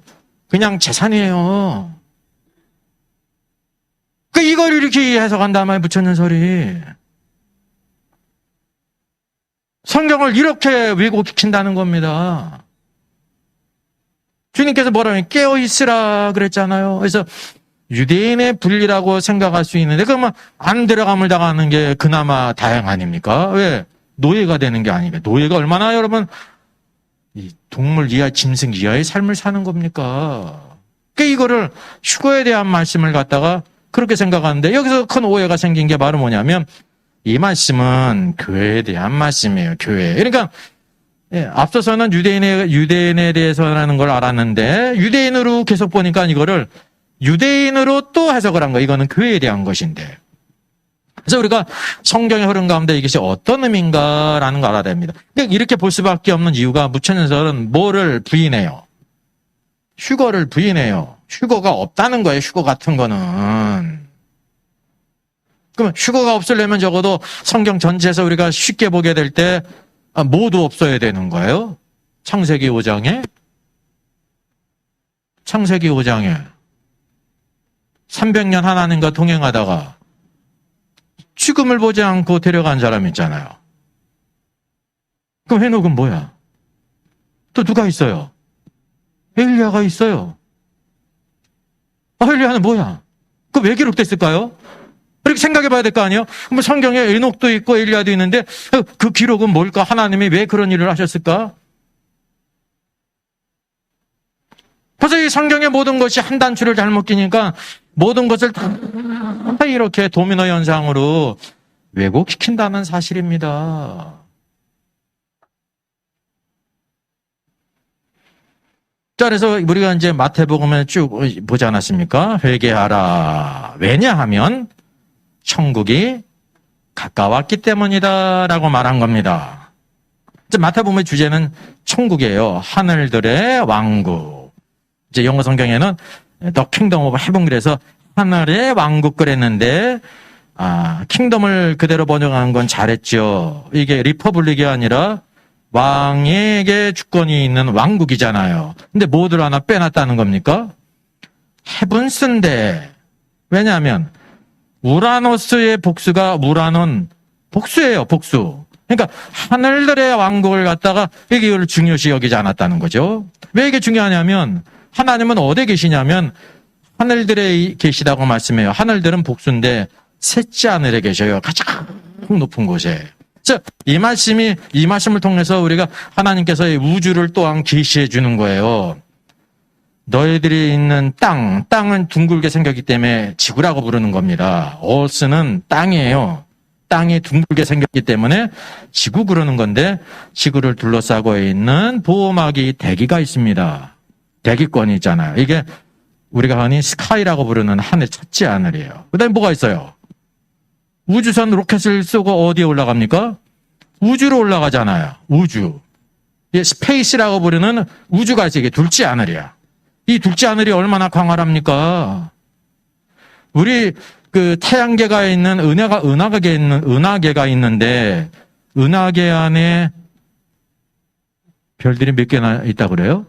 그냥 재산이에요. 이걸 이렇게 해석한단 말이에요, 부처님 소리. 성경을 이렇게 왜곡시킨다는 겁니다. 주님께서 뭐라고 깨어있으라 그랬잖아요. 그래서 유대인의 분리라고 생각할 수 있는데 그러면 안 들어감을 당하는 게 그나마 다행 아닙니까? 왜? 노예가 되는 게 아니니까. 노예가 얼마나 여러분 이 동물 이하, 짐승 이하의 삶을 사는 겁니까? 그러니까 이거를 휴거에 대한 말씀을 갖다가 그렇게 생각하는데 여기서 큰 오해가 생긴 게 바로 뭐냐면 이 말씀은 교회에 대한 말씀이에요. 교회. 그러니까 앞서서는 유대인에 대해서라는 걸 알았는데 유대인으로 계속 보니까 이거를 유대인으로 또 해석을 한 거예요. 이거는 교회에 대한 것인데. 그래서 우리가 성경의 흐름 가운데 이것이 어떤 의미인가라는 걸 알아야 됩니다. 그러니까 이렇게 볼 수밖에 없는 이유가 무천연설은 뭐를 부인해요? 휴거를 부인해요. 휴거가 없다는 거예요. 휴거 같은 거는. 그러면 휴거가 없으려면 적어도 성경 전체에서 우리가 쉽게 보게 될 때 모두 없어야 되는 거예요. 창세기 5장에 300년 하나님과 동행하다가 죽음을 보지 않고 데려간 사람 있잖아요. 그럼 헤녹은 뭐야? 또 누가 있어요? 엘리야가 있어요. 엘리야는 뭐야? 그거 왜 기록됐을까요? 이렇게 생각해 봐야 될 거 아니에요? 뭐 성경에 에녹도 있고 엘리야도 있는데 그 기록은 뭘까? 하나님이 왜 그런 일을 하셨을까? 벌써 이 성경의 모든 것이 한 단추를 잘못 끼니까 모든 것을 다 이렇게 도미노 현상으로 왜곡시킨다는 사실입니다. 자, 그래서 우리가 이제 마태복음에 쭉 보지 않았습니까? 회개하라. 왜냐하면 천국이 가까웠기 때문이다라고 말한 겁니다. 이제 마태복음의 주제는 천국이에요. 하늘들의 왕국. 이제 영어 성경에는 The Kingdom of Heaven 그래서 하늘의 왕국 그랬는데 킹덤을 그대로 번역한 건 잘했죠. 이게 리퍼블릭이 아니라 왕에게 주권이 있는 왕국이잖아요. 근데 뭐들 하나 빼놨다는 겁니까? 헤븐스인데 왜냐하면 우라노스의 복수가 우라논 복수예요. 복수. 그러니까 하늘들의 왕국을 갖다가 이걸 중요시 여기지 않았다는 거죠. 왜 이게 중요하냐면 하나님은 어디에 계시냐면 하늘들에 계시다고 말씀해요. 하늘들은 복수인데 셋째 하늘에 계셔요. 가장 높은 곳에. 자, 이 말씀을 통해서 우리가 하나님께서 우주를 또한 계시해 주는 거예요. 너희들이 있는 땅은 둥글게 생겼기 때문에 지구라고 부르는 겁니다. 어스는 땅이에요. 땅이 둥글게 생겼기 때문에 지구 그러는 건데 지구를 둘러싸고 있는 보호막이 대기가 있습니다. 대기권이 있잖아요. 이게 우리가 흔히 스카이라고 부르는 하늘 첫째 하늘이에요. 그 다음에 뭐가 있어요? 우주선 로켓을 쏘고 어디에 올라갑니까? 우주로 올라가잖아요. 우주. 스페이스라고 부르는 우주가 있어요. 이게 둘째 하늘이야. 이 둘째 하늘이 얼마나 광활합니까? 우리 그 태양계가 있는 은하계가 있는데 은하계 안에 별들이 몇 개나 있다고 그래요?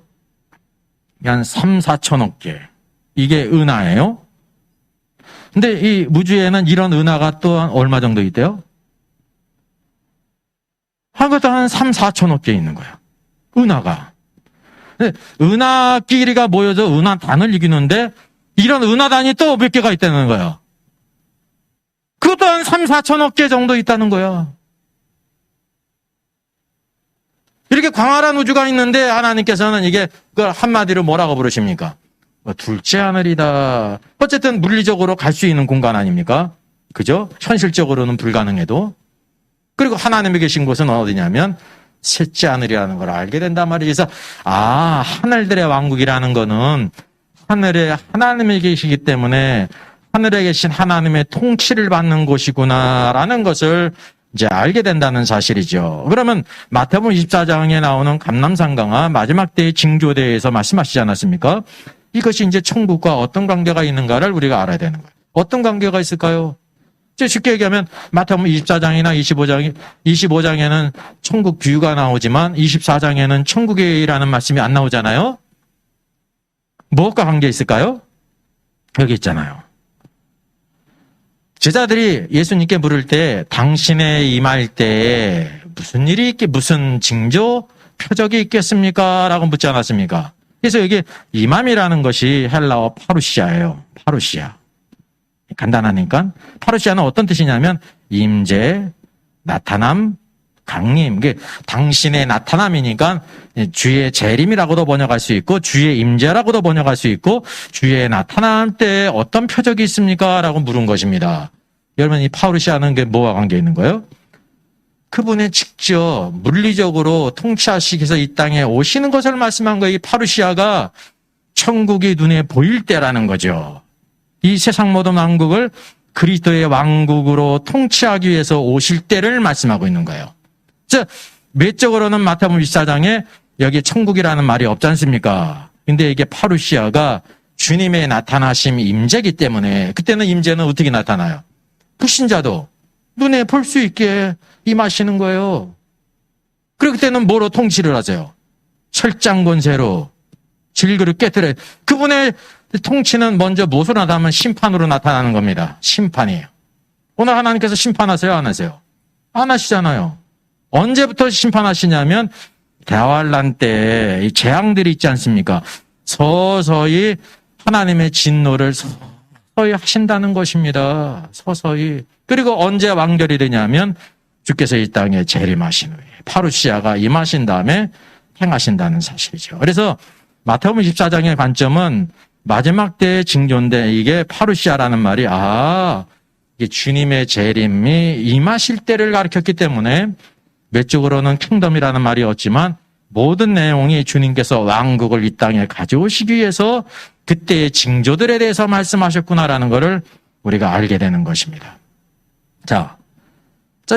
한 3, 4천억 개. 이게 은하예요. 근데 이 우주에는 이런 은하가 또한 얼마 정도 있대요? 한 것도 한 3, 4천억 개 있는 거예요. 은하가. 은하끼리가 모여서 은하단을 이기는데 이런 은하단이 또 몇 개가 있다는 거예요. 그것도 한 3, 4천억 개 정도 있다는 거예요. 이렇게 광활한 우주가 있는데 하나님께서는 이게 그걸 한마디로 뭐라고 부르십니까? 둘째 하늘이다. 어쨌든 물리적으로 갈 수 있는 공간 아닙니까? 그죠? 현실적으로는 불가능해도. 그리고 하나님이 계신 곳은 어디냐면 셋째 하늘이라는 걸 알게 된단 말이죠. 그래서 하늘들의 왕국이라는 거는 하늘에 하나님이 계시기 때문에 하늘에 계신 하나님의 통치를 받는 곳이구나라는 것을 이제 알게 된다는 사실이죠. 그러면 마태복음 24장에 나오는 감람산강화 마지막 때의 징조대에서 말씀하시지 않았습니까? 이것이 이제 천국과 어떤 관계가 있는가를 우리가 알아야 되는 거예요. 어떤 관계가 있을까요? 쉽게 얘기하면 마태복음 24장이나 25장에는 천국 비유가 나오지만 24장에는 천국이라는 말씀이 안 나오잖아요. 무엇과 관계 있을까요? 여기 있잖아요. 제자들이 예수님께 물을 때 당신의 임할 때에 무슨 일이 무슨 징조, 표적이 있겠습니까? 라고 묻지 않았습니까? 그래서 여기 임함이라는 것이 헬라어 파루시아예요. 파루시아. 간단하니까. 파루시아는 어떤 뜻이냐면 임재, 나타남, 강림. 이게 당신의 나타남이니까 주의 재림이라고도 번역할 수 있고 주의 임재라고도 번역할 수 있고 주의 나타남 때 어떤 표적이 있습니까? 라고 물은 것입니다. 여러분 이 파루시아는 게 뭐와 관계 있는 거예요? 그분의 직접 물리적으로 통치하시기 위해서 이 땅에 오시는 것을 말씀한 거예요. 이 파루시아가 천국이 눈에 보일 때라는 거죠. 이 세상 모든 왕국을 그리스도의 왕국으로 통치하기 위해서 오실 때를 말씀하고 있는 거예요. 외적으로는 마태복음 24장에 여기 천국이라는 말이 없지 않습니까? 근데 이게 파루시아가 주님의 나타나심 임재이기 때문에 그때는 임재는 어떻게 나타나요? 불신자도 눈에 볼 수 있게 임하시는 거예요. 그리고 그때는 뭐로 통치를 하세요? 철장 권세로 질그를 깨뜨려요. 그분의 통치는 먼저 무엇으로 나타나면 심판으로 나타나는 겁니다. 심판이에요. 오늘 하나님께서 심판하세요? 안 하세요? 안 하시잖아요. 언제부터 심판하시냐면 대환란 때 이 재앙들이 있지 않습니까? 서서히 하나님의 진노를 서서히 하신다는 것입니다. 서서히. 그리고 언제 완결이 되냐면 주께서 이 땅에 재림하신 후에 파루시아가 임하신 다음에 행하신다는 사실이죠. 그래서 마태복음 24장의 관점은 마지막 때의 징조인데 이게 파루시아라는 말이 이게 주님의 재림이 임하실 때를 가리켰기 때문에 외적으로는 킹덤이라는 말이 없지만 모든 내용이 주님께서 왕국을 이 땅에 가져오시기 위해서 그때의 징조들에 대해서 말씀하셨구나라는 것을 우리가 알게 되는 것입니다. 자,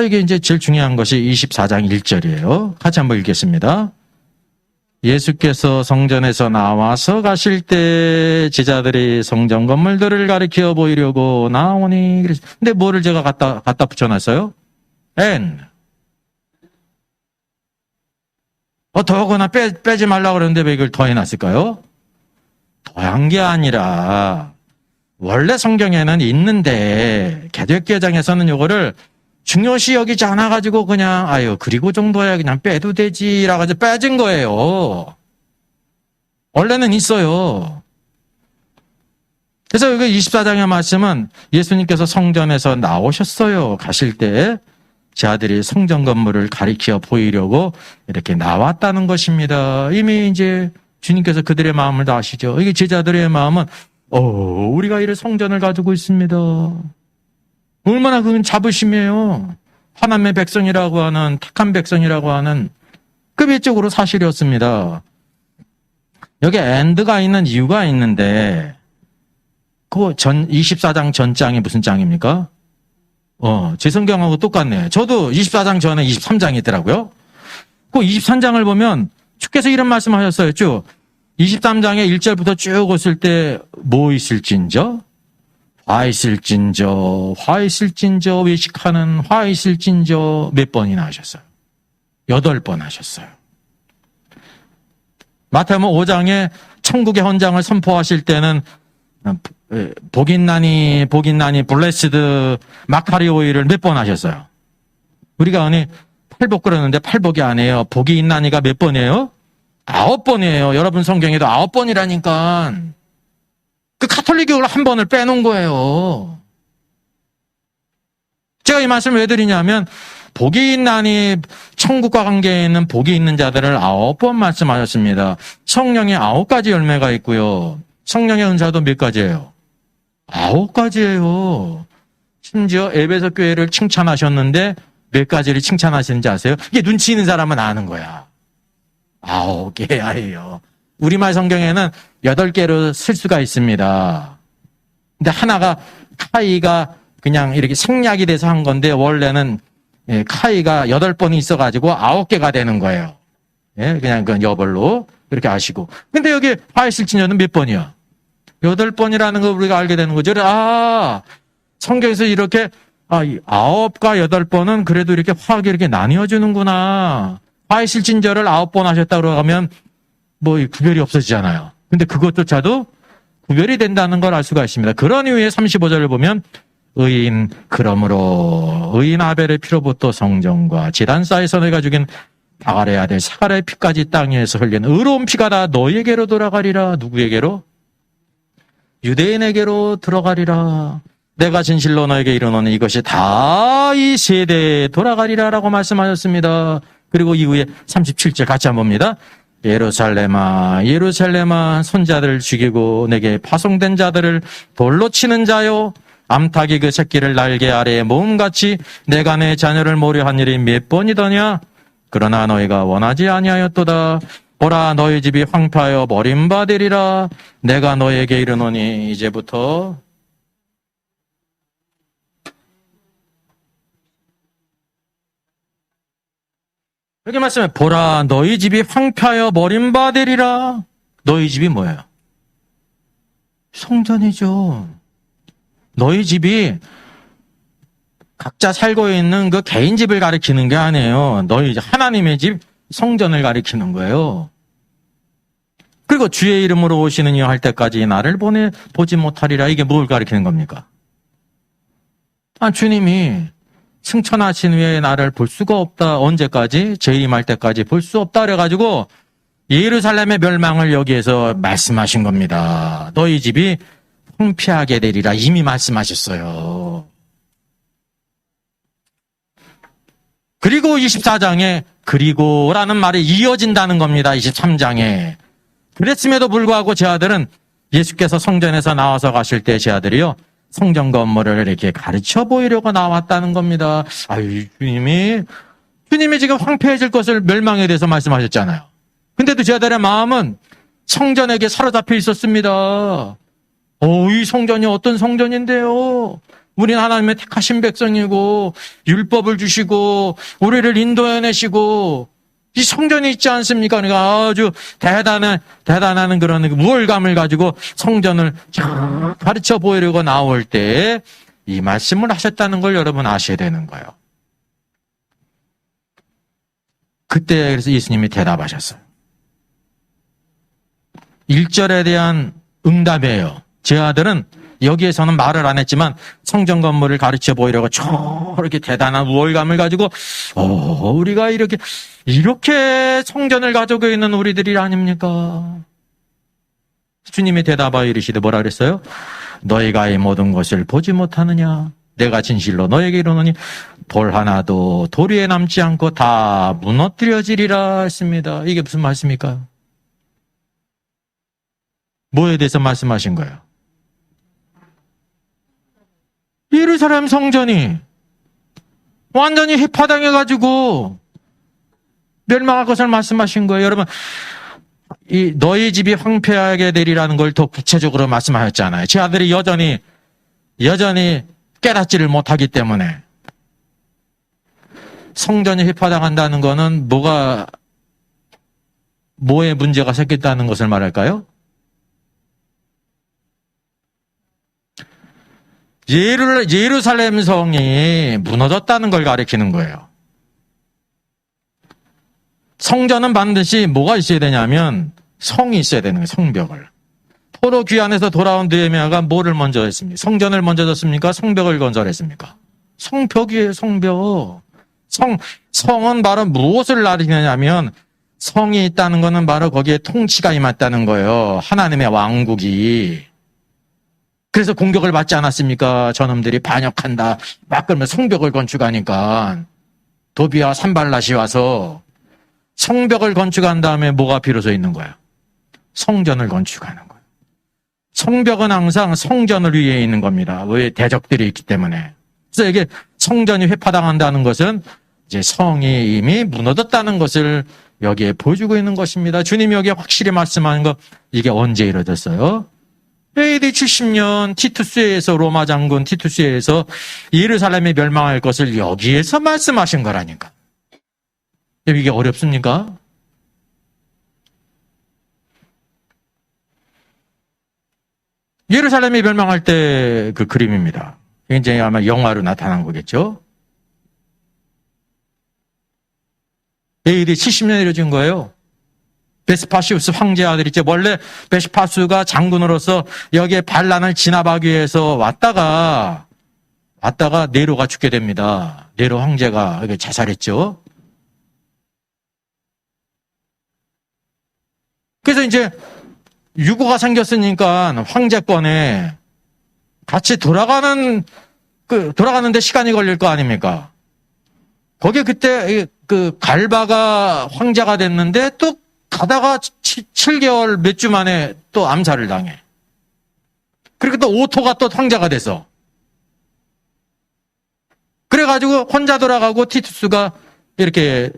이게 이제 제일 중요한 것이 24장 1절이에요. 같이 한번 읽겠습니다. 예수께서 성전에서 나와서 가실 때 제자들이 성전 건물들을 가리켜 보이려고 나오니 근데 뭐를 제가 갖다 붙여놨어요? 더하거나 빼지 말라고 그러는데 왜 이걸 더해놨을까요? 더한 게 아니라 원래 성경에는 있는데 개역개정에서는 이거를 중요시 여기지 않아가지고 그냥 그리고 정도야 그냥 빼도 되지라고 해서 빼진 거예요. 원래는 있어요. 그래서 여기 24장의 말씀은 예수님께서 성전에서 나오셨어요. 가실 때 제 아들이 성전 건물을 가리켜 보이려고 이렇게 나왔다는 것입니다. 이미 이제 주님께서 그들의 마음을 다 아시죠. 이게 제자들의 마음은 우리가 이런 성전을 가지고 있습니다. 얼마나 그건 자부심이에요. 하나님의 백성이라고 하는 택한 백성이라고 하는 그 외적으로 사실이었습니다. 여기 엔드가 있는 이유가 있는데 그 24장 전장이 무슨 장입니까? 제 성경하고 똑같네. 저도 24장 전에 23장이 있더라고요. 그 23장을 보면 주께서 이런 말씀 하셨어요. 쭉 23장에 1절부터 쭉 오실 때 뭐 있을진저? 화 있을진저, 외식하는 화 있을진저 몇 번이나 하셨어요? 8번 하셨어요. 마태복음 5장에 천국의 헌장을 선포하실 때는 복인나니 블레스드 마카리 오일을 몇 번 하셨어요? 우리가 팔복 그러는데 팔복이 아니에요. 복이 있나니가 몇 번이에요? 9번이에요. 여러분 성경에도 9번이라니까. 그 가톨릭교를 한 번을 빼놓은 거예요. 제가 이 말씀을 왜 드리냐면 복이 있나니 천국과 관계에 있는 복이 있는 자들을 9번 말씀하셨습니다. 성령의 9가지 열매가 있고요. 성령의 은사도 몇 가지예요? 9가지예요. 심지어 에베소 교회를 칭찬하셨는데 몇 가지를 칭찬하시는지 아세요? 이게 눈치 있는 사람은 아는 거야. 9개야예요. 우리말 성경에는 8개로 쓸 수가 있습니다. 근데 하나가 카이가 그냥 이렇게 생략이 돼서 한 건데 원래는 카이가 8번이 있어가지고 9개가 되는 거예요. 예, 그냥 그 여벌로 그렇게 아시고. 근데 여기 화해실진여는 몇 번이야? 8번이라는 걸 우리가 알게 되는 거죠. 성경에서 이렇게 9과 8번은 그래도 이렇게 화하게 이렇게 나뉘어주는구나. 화해실진저를 9번 하셨다고 하면 뭐 구별이 없어지잖아요. 근데 그것조차도 구별이 된다는 걸 알 수가 있습니다. 그런 이유에 35절을 보면 의인 그러므로 의인 아벨의 피로부터 성전과 제단사에서 내가 죽인 아가레 아들 사가랴의 피까지 땅 위에서 흘린 의로운 피가 다 너에게로 돌아가리라. 누구에게로? 유대인에게로 들어가리라. 내가 진실로 너에게 이르노니 이것이 다 이 세대에 돌아가리라라고 말씀하셨습니다. 그리고 이후에 37절 같이 한번 봅니다. 예루살렘아 예루살렘아 손자들을 죽이고 내게 파송된 자들을 돌로 치는 자요 암탉이 그 새끼를 날개 아래에 모음같이 내가 내 자녀를 모려한 일이 몇 번이더냐. 그러나 너희가 원하지 아니하였도다. 보라 너희 집이 황폐하여 버림받으리라. 내가 너희에게 이르노니 이제부터 여기 말씀에 보라 너희 집이 황폐하여 버림받으리라. 너희 집이 뭐예요? 성전이죠. 너희 집이 각자 살고 있는 그 개인 집을 가리키는 게 아니에요. 너희 하나님의 집 성전을 가리키는 거예요. 그리고 주의 이름으로 오시는 이여 할 때까지 나를 보지 못하리라. 이게 뭘 가리키는 겁니까? 주님이 승천하신 후에 나를 볼 수가 없다. 언제까지? 재림할 때까지 볼 수 없다. 그래가지고 예루살렘의 멸망을 여기에서 말씀하신 겁니다. 너희 집이 황폐하게 되리라. 이미 말씀하셨어요. 그리고 24장에 그리고라는 말이 이어진다는 겁니다. 23장에. 그랬음에도 불구하고 제 아들은 예수께서 성전에서 나와서 가실 때 제 아들이요. 성전 건물을 이렇게 가르쳐 보이려고 나왔다는 겁니다. 주님이 지금 황폐해질 것을 멸망에 대해서 말씀하셨잖아요. 근데도 제 아들의 마음은 성전에게 사로잡혀 있었습니다. 이 성전이 어떤 성전인데요? 우리는 하나님의 택하신 백성이고 율법을 주시고 우리를 인도해내시고 이 성전이 있지 않습니까? 그러니까 아주 대단한 그런 우월감을 가지고 성전을 가르쳐 보이려고 나올 때 이 말씀을 하셨다는 걸 여러분 아셔야 되는 거예요. 그때 그래서 예수님이 대답하셨어요. 1절에 대한 응답이에요. 제 아들은 여기에서는 말을 안 했지만 성전 건물을 가르쳐 보이려고 저렇게 대단한 우월감을 가지고 우리가 이렇게 성전을 가지고 있는 우리들이 아닙니까? 주님이 대답하여 이르시되 뭐라 그랬어요? 너희가 이 모든 것을 보지 못하느냐? 내가 진실로 너에게 이르노니 돌 하나도 돌 위에 남지 않고 다 무너뜨려지리라 했습니다. 이게 무슨 말씀입니까? 뭐에 대해서 말씀하신 거예요? 예루살렘 성전이 완전히 해파당해가지고 멸망할 것을 말씀하신 거예요. 여러분, 너희 집이 황폐하게 되리라는 걸 더 구체적으로 말씀하셨잖아요. 제 아들이 여전히 깨닫지를 못하기 때문에 성전이 해파당한다는 거는 뭐에 문제가 생겼다는 것을 말할까요? 예루살렘 성이 무너졌다는 걸 가리키는 거예요. 성전은 반드시 뭐가 있어야 되냐면 성이 있어야 되는 거예요. 성벽을. 포로 귀환에서 돌아온 느헤미야가 뭐를 먼저 했습니까? 성전을 먼저 졌습니까? 성벽을 건설했습니까? 성벽이에요. 성벽. 성은 바로 무엇을 가리키느냐면 성이 있다는 것은 바로 거기에 통치가 임했다는 거예요. 하나님의 왕국이. 그래서 공격을 받지 않았습니까? 저놈들이 반역한다. 막 그러면 성벽을 건축하니까 도비와 산발랏이 와서 성벽을 건축한 다음에 뭐가 비로소 있는 거야? 성전을 건축하는 거예요. 성벽은 항상 성전을 위해 있는 겁니다. 왜? 대적들이 있기 때문에. 그래서 이게 성전이 회파당한다는 것은 이제 성이 이미 무너졌다는 것을 여기에 보여주고 있는 것입니다. 주님이 여기에 확실히 말씀하는 거, 이게 언제 이루어졌어요? AD 70년 티투스에서, 로마 장군 티투스에서 예루살렘이 멸망할 것을 여기에서 말씀하신 거라니까. 이게 어렵습니까? 예루살렘이 멸망할 때 그 그림입니다. 이제 아마 영화로 나타난 거겠죠? AD 70년에 이루어진 거예요. 베스파시우스 황제 아들이죠. 원래 베스파시우스가 장군으로서 여기에 반란을 진압하기 위해서 왔다가 네로가 죽게 됩니다. 네로 황제가 여기 자살했죠. 그래서 이제 유고가 생겼으니까 황제권에 같이 돌아가는데 시간이 걸릴 거 아닙니까? 거기에 그때 그 갈바가 황제가 됐는데 또 가다가 7개월 몇 주 만에 또 암살을 당해. 그리고 또 오토가 또 황제가 돼서. 그래가지고 혼자 돌아가고 티투스가 이렇게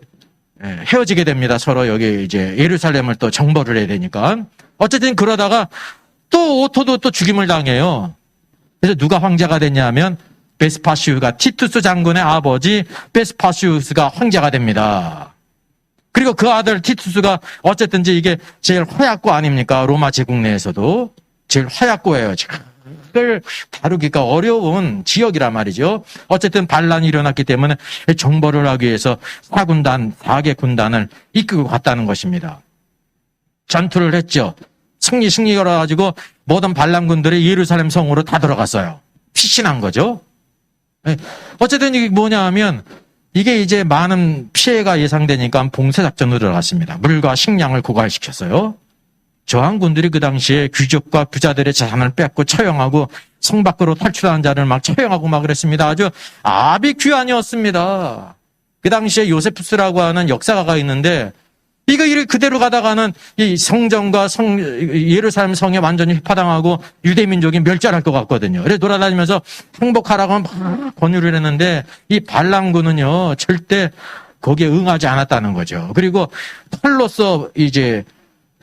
헤어지게 됩니다. 서로 여기 이제 예루살렘을 또 정벌을 해야 되니까. 어쨌든 그러다가 또 오토도 또 죽임을 당해요. 그래서 누가 황제가 됐냐면 베스파시우스가, 티투스 장군의 아버지 베스파시우스가 황제가 됩니다. 그리고 그 아들 티투스가 어쨌든지 이게 제일 화약고 아닙니까? 로마 제국 내에서도 제일 화약고예요. 그걸 다루기가 어려운 지역이란 말이죠. 어쨌든 반란이 일어났기 때문에 정벌을 하기 위해서 4개 군단을 이끌고 갔다는 것입니다. 전투를 했죠. 승리가 가지고 모든 반란군들이 예루살렘 성으로 다 들어갔어요. 피신한 거죠. 어쨌든 이게 뭐냐 하면 이게 이제 많은 피해가 예상되니까 봉쇄작전으로 들어갔습니다. 물과 식량을 고갈시켰어요. 저항군들이 그 당시에 귀족과 부자들의 재산을 뺏고 처형하고 성 밖으로 탈출한 자를 막 처형하고 막 그랬습니다. 아주 아비규환이었습니다. 그 당시에 요세푸스라고 하는 역사가가 있는데 이거 그대로 가다가는 이 성전과 예루살렘 성에 완전히 휘파당하고 유대민족이 멸절할 것 같거든요. 그래서 돌아다니면서 행복하라고 막 권유를 했는데 이 반란군은요, 절대 거기에 응하지 않았다는 거죠. 그리고 칼로서 이제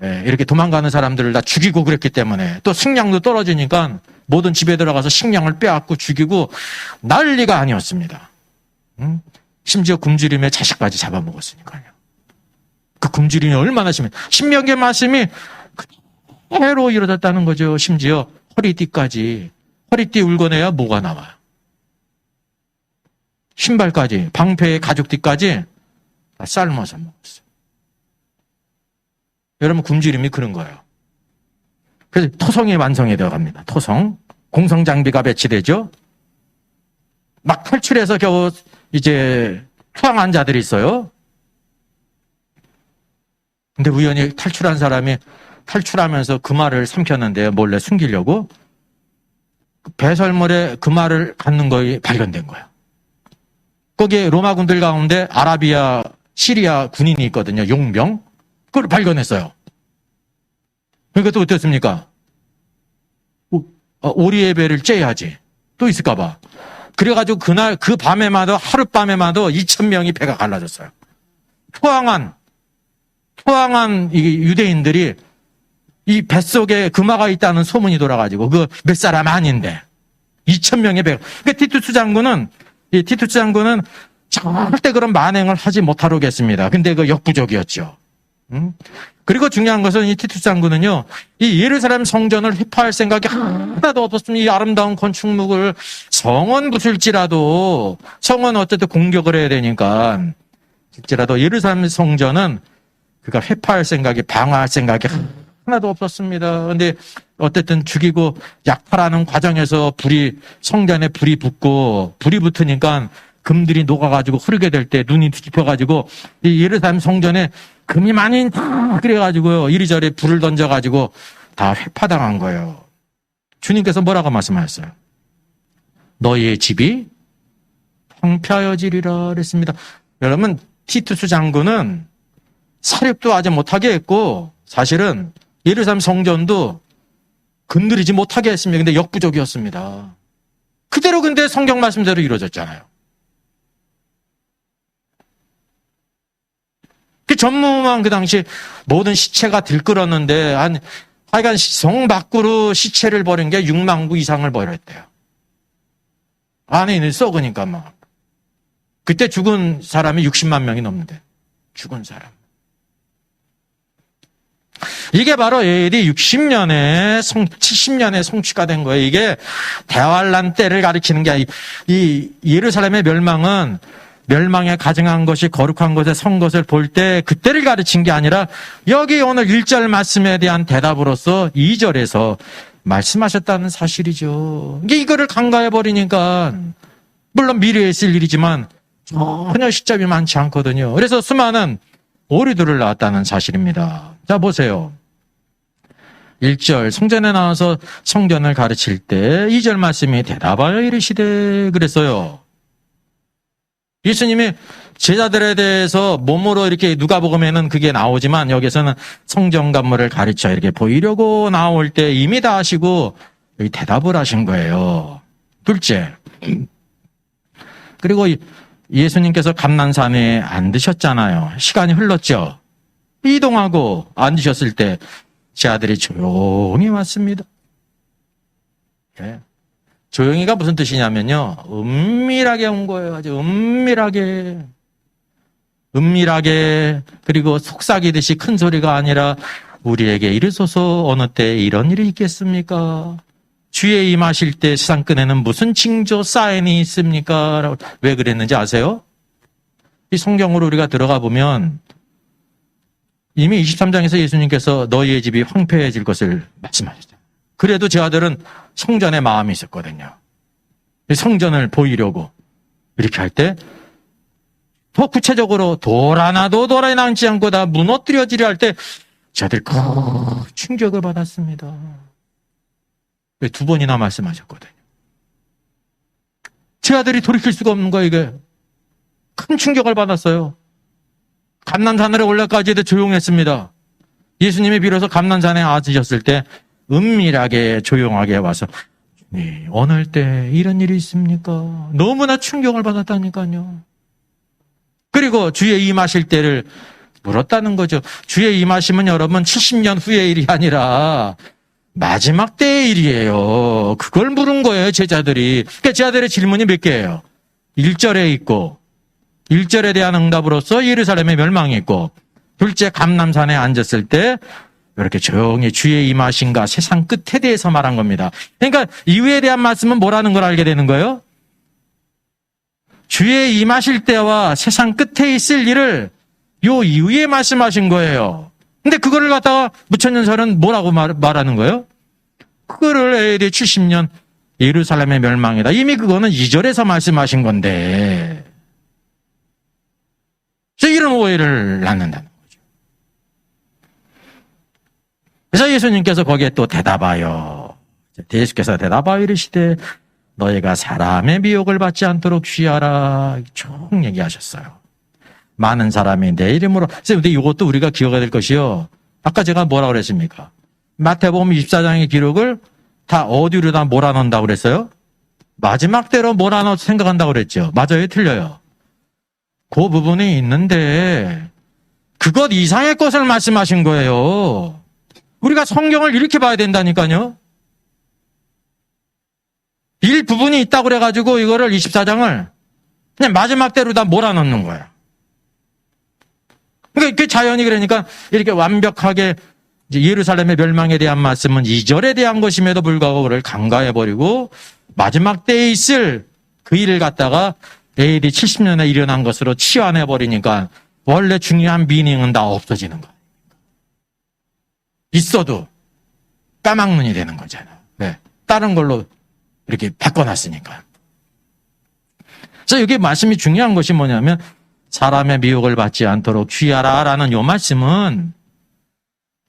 이렇게 도망가는 사람들을 다 죽이고 그랬기 때문에 또 식량도 떨어지니까 모든 집에 들어가서 식량을 빼앗고 죽이고 난리가 아니었습니다. 심지어 굶주림에 자식까지 잡아먹었으니까요. 그 굶주림이 얼마나 심해. 신명기의 말씀이 그대로 이루어졌다는 거죠. 심지어 허리띠까지. 허리띠 울거내야 뭐가 나와요. 신발까지, 방패의 가죽띠까지 다 삶아서 먹었어요. 여러분, 굶주림이 그런 거예요. 그래서 토성이 완성이 되어 갑니다. 토성. 공성장비가 배치되죠. 막 탈출해서 겨우 이제 투항한 자들이 있어요. 근데 우연히 탈출한 사람이 탈출하면서 그 말을 삼켰는데 몰래 숨기려고 배설물에 그 말을 갖는 거에 발견된 거예요. 거기에 로마 군들 가운데 아라비아, 시리아 군인이 있거든요. 용병. 그걸 발견했어요. 그러니까 또 어땠습니까? 오리의 배를 째야지. 또 있을까 봐. 그래가지고 그날 그 밤에마다 하룻밤에마다 2,000명이 배가 갈라졌어요. 포항한 이 유대인들이 이 뱃속에 금화가 있다는 소문이 돌아가지고 그 몇 사람 아닌데 2,000명의 배가. 그러니까 티투스 장군은 절대 그런 만행을 하지 못하겠습니다. 근데 그 역부족이었죠. 그리고 중요한 것은 이 티투스 장군은요, 이 예루살렘 성전을 회파할 생각이 하나도 없었습니다. 이 아름다운 건축물을 성은 부술지라도 성은 어쨌든 공격을 해야 되니까 실제라도 예루살렘 성전은 그가 회파할 생각이, 방어할 생각이 하나도 없었습니다. 근데 어쨌든 죽이고 약탈하는 과정에서 성전에 불이 붙으니까 금들이 녹아가지고 흐르게 될 때 눈이 뒤집혀가지고 이 예루살렘 성전에 금이 많이 다 그래가지고요, 이리저리 불을 던져가지고 다 회파당한 거예요. 주님께서 뭐라고 말씀하셨어요? 너희의 집이 황폐하여지리라 그랬습니다. 여러분, 티투스 장군은 사륙도 아직 못하게 했고 사실은 예루살렘 성전도 건드리지 못하게 했습니다. 근데 역부족이었습니다. 그대로 근데 성경 말씀대로 이루어졌잖아요. 그 전무후무한 그 당시 모든 시체가 들끓었는데 하여간 성 밖으로 시체를 버린 게 6만 구 이상을 버렸대요. 안에 있는 썩으니까 막. 그때 죽은 사람이 60만 명이 넘는데. 죽은 사람. 이게 바로 AD 60년에 70년에 성취가 된 거예요. 이게 대환란 때를 가리키는 게 아니고, 이 예루살렘의 멸망은 멸망에 가증한 것이 거룩한 것에 선 것을 볼 때 그때를 가르친 게 아니라 여기 오늘 1절 말씀에 대한 대답으로서 2절에서 말씀하셨다는 사실이죠. 이거를 간과해버리니까 물론 미래에 있을 일이지만 전혀 시점이 많지 않거든요. 그래서 수많은 오류들을 낳았다는 사실입니다. 자, 보세요. 1절 성전에 나와서 성전을 가르칠 때 2절 말씀이 대답하여 이르시되 그랬어요. 예수님이 제자들에 대해서 몸으로 이렇게 누가복음에는 그게 나오지만 여기서는 성전 관물을 가르쳐 이렇게 보이려고 나올 때 이미 다 하시고 여기 대답을 하신 거예요. 둘째. 그리고 예수님께서 감난산에 앉으셨잖아요. 시간이 흘렀죠. 이동하고 앉으셨을 때 제 아들이 조용히 왔습니다. 네. 조용히가 무슨 뜻이냐면요. 은밀하게 온 거예요. 아주 은밀하게. 은밀하게. 그리고 속삭이듯이 큰 소리가 아니라 우리에게 이르소서 어느 때 이런 일이 있겠습니까? 주에 임하실 때 세상 끝에는 무슨 징조 사인이 있습니까? 왜 그랬는지 아세요? 이 성경으로 우리가 들어가 보면 이미 23장에서 예수님께서 너희의 집이 황폐해질 것을 말씀하셨어요. 그래도 제 아들은 성전에 마음이 있었거든요. 성전을 보이려고 이렇게 할 때 더 구체적으로 돌 하나도 돌아 남지 않고 다 무너뜨려지려 할 때 제 아들 큰 충격을 받았습니다. 두 번이나 말씀하셨거든요. 제 아들이 돌이킬 수가 없는 거예요. 이게 큰 충격을 받았어요. 감난산으로 올라까지도 조용했습니다. 예수님이 비로소 감난산에 앉으셨을 때 은밀하게 조용하게 와서 네, 어느 때 이런 일이 있습니까? 너무나 충격을 받았다니까요. 그리고 주의 임하실 때를 물었다는 거죠. 주의 임하심은 여러분 70년 후의 일이 아니라 마지막 때의 일이에요. 그걸 물은 거예요, 제자들이. 그러니까 제자들의 질문이 몇 개예요? 1절에 있고 1절에 대한 응답으로서 예루살렘의 멸망이 있고 둘째 감람산에 앉았을 때 이렇게 조용히 주의 임하신가 세상 끝에 대해서 말한 겁니다. 그러니까 이후에 대한 말씀은 뭐라는 걸 알게 되는 거예요? 주의 임하실 때와 세상 끝에 있을 일을 요 이후에 말씀하신 거예요. 근데 그거를 갖다가 무천년설은 뭐라고 말하는 거예요? 그거를 AD 70년 예루살렘의 멸망이다. 이미 그거는 2절에서 말씀하신 건데 이런 오해를 낳는다는 거죠. 그래서 예수님께서 거기에 또 대답하여 예수께서 대답하여 이르시되 너희가 사람의 미혹을 받지 않도록 주의하라 쭉 얘기하셨어요. 많은 사람이 내 이름으로 근데 이것도 우리가 기억해야 될 것이요. 아까 제가 뭐라고 그랬습니까? 마태복음 24장의 기록을 다 어디로 다 몰아넣는다고 그랬어요? 마지막 때로 몰아넣어서 생각한다고 그랬죠. 맞아요? 틀려요? 그 부분이 있는데 그것 이상의 것을 말씀하신 거예요. 우리가 성경을 이렇게 봐야 된다니까요. 일부분이 있다고 그래가지고 이거를 24장을 그냥 마지막 때로 다 몰아넣는 거야. 그러니까 그 자연이 그러니까 이렇게 완벽하게 이제 예루살렘의 멸망에 대한 말씀은 2절에 대한 것임에도 불구하고 그를 간과해버리고 마지막 때에 있을 그 일을 갖다가 AD 70년에 일어난 것으로 치환해버리니까 원래 중요한 미닝은 다 없어지는 거야. 있어도 까막눈이 되는 거잖아. 왜? 다른 걸로 이렇게 바꿔놨으니까. 그래서 여기 말씀이 중요한 것이 뭐냐면 사람의 미혹을 받지 않도록 주의하라 라는 이 말씀은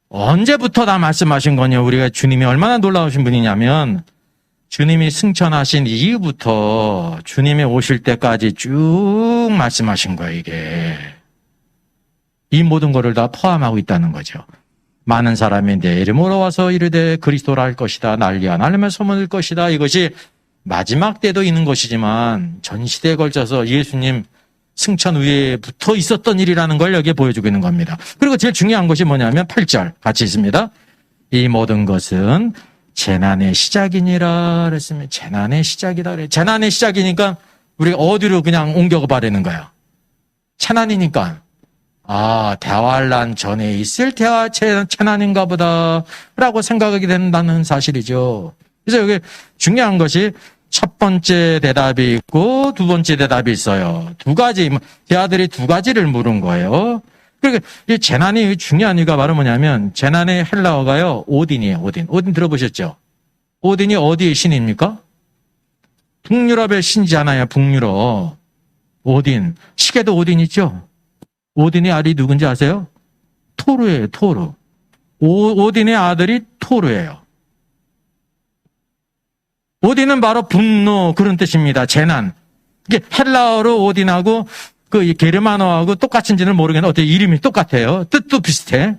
언제부터 다 말씀하신 거냐. 우리가 주님이 얼마나 놀라우신 분이냐면 주님이 승천하신 이후부터 주님이 오실 때까지 쭉 말씀하신 거예요. 이게 이 모든 것을 다 포함하고 있다는 거죠. 많은 사람이 내 이름으로 와서 이르되 그리스도라 할 것이다. 난리야 날리며 소문일 것이다. 이것이 마지막 때도 있는 것이지만 전 시대에 걸쳐서 예수님 승천 위에부터 있었던 일이라는 걸 여기에 보여주고 있는 겁니다. 그리고 제일 중요한 것이 뭐냐면 8절 같이 있습니다. 이 모든 것은 재난의 시작이니라 그랬으면 재난의 시작이다 그래. 재난의 시작이니까 우리가 어디로 그냥 옮겨가버리는 거야. 재난이니까. 아, 대환란 전에 있을 재난인가 보다 라고 생각하게 된다는 사실이죠. 그래서 여기 중요한 것이 첫 번째 대답이 있고 두 번째 대답이 있어요. 두 가지, 제 아들이 두 가지를 물은 거예요. 그러니까 이 재난이 중요한 이유가 바로 뭐냐면 재난의 헬라어가요. 오딘이에요. 오딘. 오딘 들어보셨죠? 오딘이 어디의 신입니까? 북유럽의 신이잖아요. 북유럽. 오딘. 시계도 오딘 있죠? 오딘의 아들이 누군지 아세요? 토르예요. 토르. 오딘의 아들이 토르예요. 오딘은 바로 분노 그런 뜻입니다. 재난. 이게 헬라어로 오딘하고 그 게르만어하고 똑같은지는 모르겠는데 어떻게 이름이 똑같아요. 뜻도 비슷해.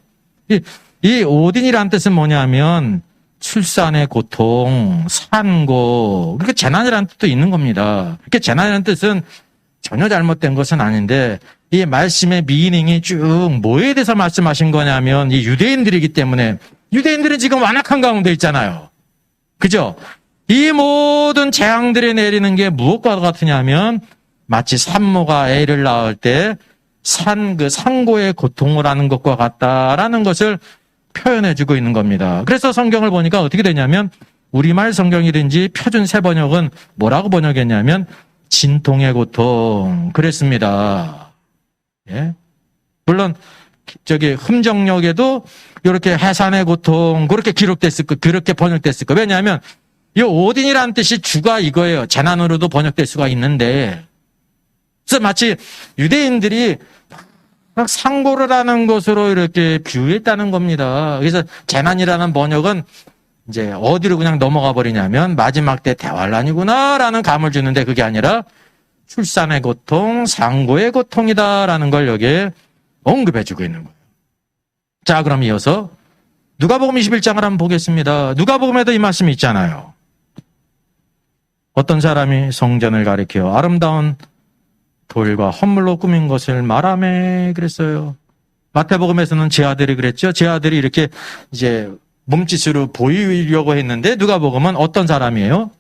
이 오딘이라는 뜻은 뭐냐면 출산의 고통, 산고. 그러니까 재난이라는 뜻도 있는 겁니다. 그러니까 재난이라는 뜻은 전혀 잘못된 것은 아닌데 이 말씀의 미닝이 쭉 뭐에 대해서 말씀하신 거냐면 이 유대인들이기 때문에 유대인들은 지금 완악한 가운데 있잖아요. 그죠? 이 모든 재앙들이 내리는 게 무엇과 같으냐면 마치 산모가 애를 낳을 때 산고의 고통을 하는 것과 같다라는 것을 표현해주고 있는 겁니다. 그래서 성경을 보니까 어떻게 되냐면 우리말 성경이든지 표준 세번역은 뭐라고 번역했냐면 진통의 고통 그랬습니다. 예? 물론 흠정역에도 이렇게 해산의 고통 그렇게 기록됐을 거 그렇게 번역됐을 거. 왜냐하면 이 오딘이라는 뜻이 주가 이거예요. 재난으로도 번역될 수가 있는데 그래서 마치 유대인들이 상고를 하는 것으로 이렇게 비유했다는 겁니다. 그래서 재난이라는 번역은 이제 어디로 그냥 넘어가 버리냐면 마지막 때 대환란이구나라는 감을 주는데 그게 아니라 출산의 고통, 상고의 고통이다라는 걸 여기에 언급해주고 있는 거예요. 자, 그럼 이어서 누가복음 21장을 한번 보겠습니다. 누가복음에도 이 말씀이 있잖아요. 어떤 사람이 성전을 가리켜 아름다운 돌과 헌물로 꾸민 것을 말하매 그랬어요. 마태복음에서는 제 아들이 그랬죠. 제 아들이 이렇게 이제 몸짓으로 보이려고 했는데 누가복음은 어떤 사람이에요?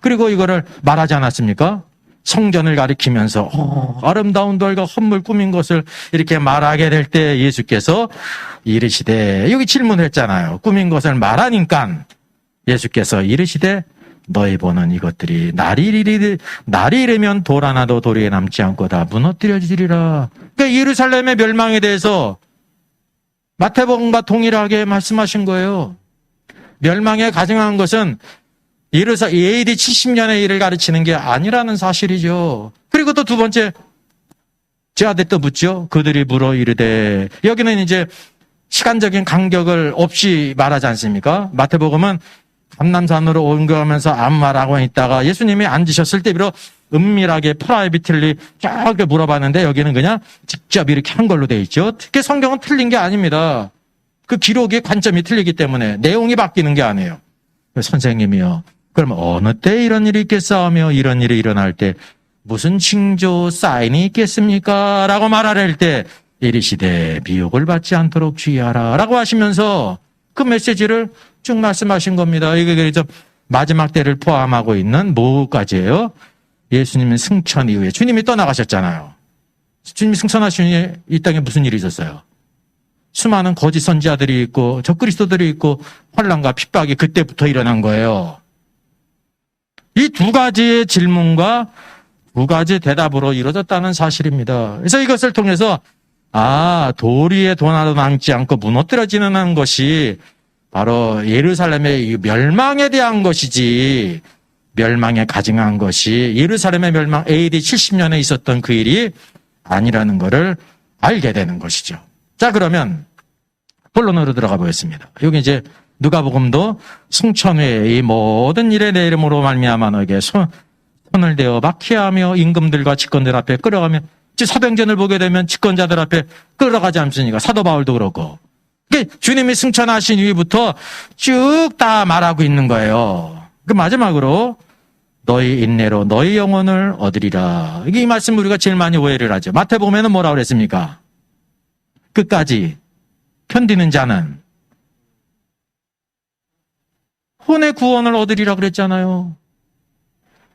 그리고 이거를 말하지 않았습니까? 성전을 가리키면서 아름다운 돌과 헌물 꾸민 것을 이렇게 말하게 될 때 예수께서 이르시되 여기 질문을 했잖아요. 꾸민 것을 말하니까 예수께서 이르시되 너희 보는 이것들이 날이 이르면 돌 하나도 돌 위에 남지 않고 다 무너뜨려지리라. 그러니까 예루살렘의 멸망에 대해서 마태복음과 동일하게 말씀하신 거예요. 멸망에 가증한 것은 AD 70년의 일을 가르치는 게 아니라는 사실이죠. 그리고 또 두 번째 제 아들 또 묻죠. 그들이 물어 이르되 여기는 이제 시간적인 간격을 없이 말하지 않습니까? 마태복음은 감남산으로 옮겨가면서 아무 말 하고 있다가 예수님이 앉으셨을 때 비로 은밀하게 프라이빗리 쫙 물어봤는데 여기는 그냥 직접 이렇게 한 걸로 돼 있죠. 특히 성경은 틀린 게 아닙니다. 그 기록의 관점이 틀리기 때문에 내용이 바뀌는 게 아니에요. 선생님이요. 그러면 어느 때 이런 일이 있겠사오며 이런 일이 일어날 때 무슨 징조 사인이 있겠습니까? 라고 말하려 때 이르시되 미혹을 받지 않도록 주의하라 라고 하시면서 그 메시지를 쭉 말씀하신 겁니다. 이게 그래서 마지막 때를 포함하고 있는 뭐까지예요? 예수님은 승천 이후에 주님이 떠나가셨잖아요. 주님이 승천하신 후에 이 땅에 무슨 일이 있었어요? 수많은 거짓 선지자들이 있고 적그리스도들이 있고 환난과 핍박이 그때부터 일어난 거예요. 이 두 가지의 질문과 두 가지 대답으로 이루어졌다는 사실입니다. 그래서 이것을 통해서 돌 위에 돌 하나도 남지 않고 무너뜨려지는 것이 바로 예루살렘의 멸망에 대한 것이지 멸망에 가증한 것이 예루살렘의 멸망 AD 70년에 있었던 그 일이 아니라는 것을 알게 되는 것이죠. 자, 그러면 본론으로 들어가 보겠습니다. 여기 이제 누가복음도 승천 후에 이 모든 일에 내 이름으로 말미암아 너에게 손을 대어 박해하며 임금들과 직권들 앞에 끌어가며 사도행전을 보게 되면 직권자들 앞에 끌어가지 않습니까? 사도 바울도 그렇고. 주님이 승천하신 이후부터 쭉 다 말하고 있는 거예요. 그 마지막으로 너희 인내로 너희 영혼을 얻으리라. 이게 이 말씀 우리가 제일 많이 오해를 하죠. 마태복음에는 뭐라고 그랬습니까? 끝까지 견디는 자는 혼의 구원을 얻으리라 그랬잖아요.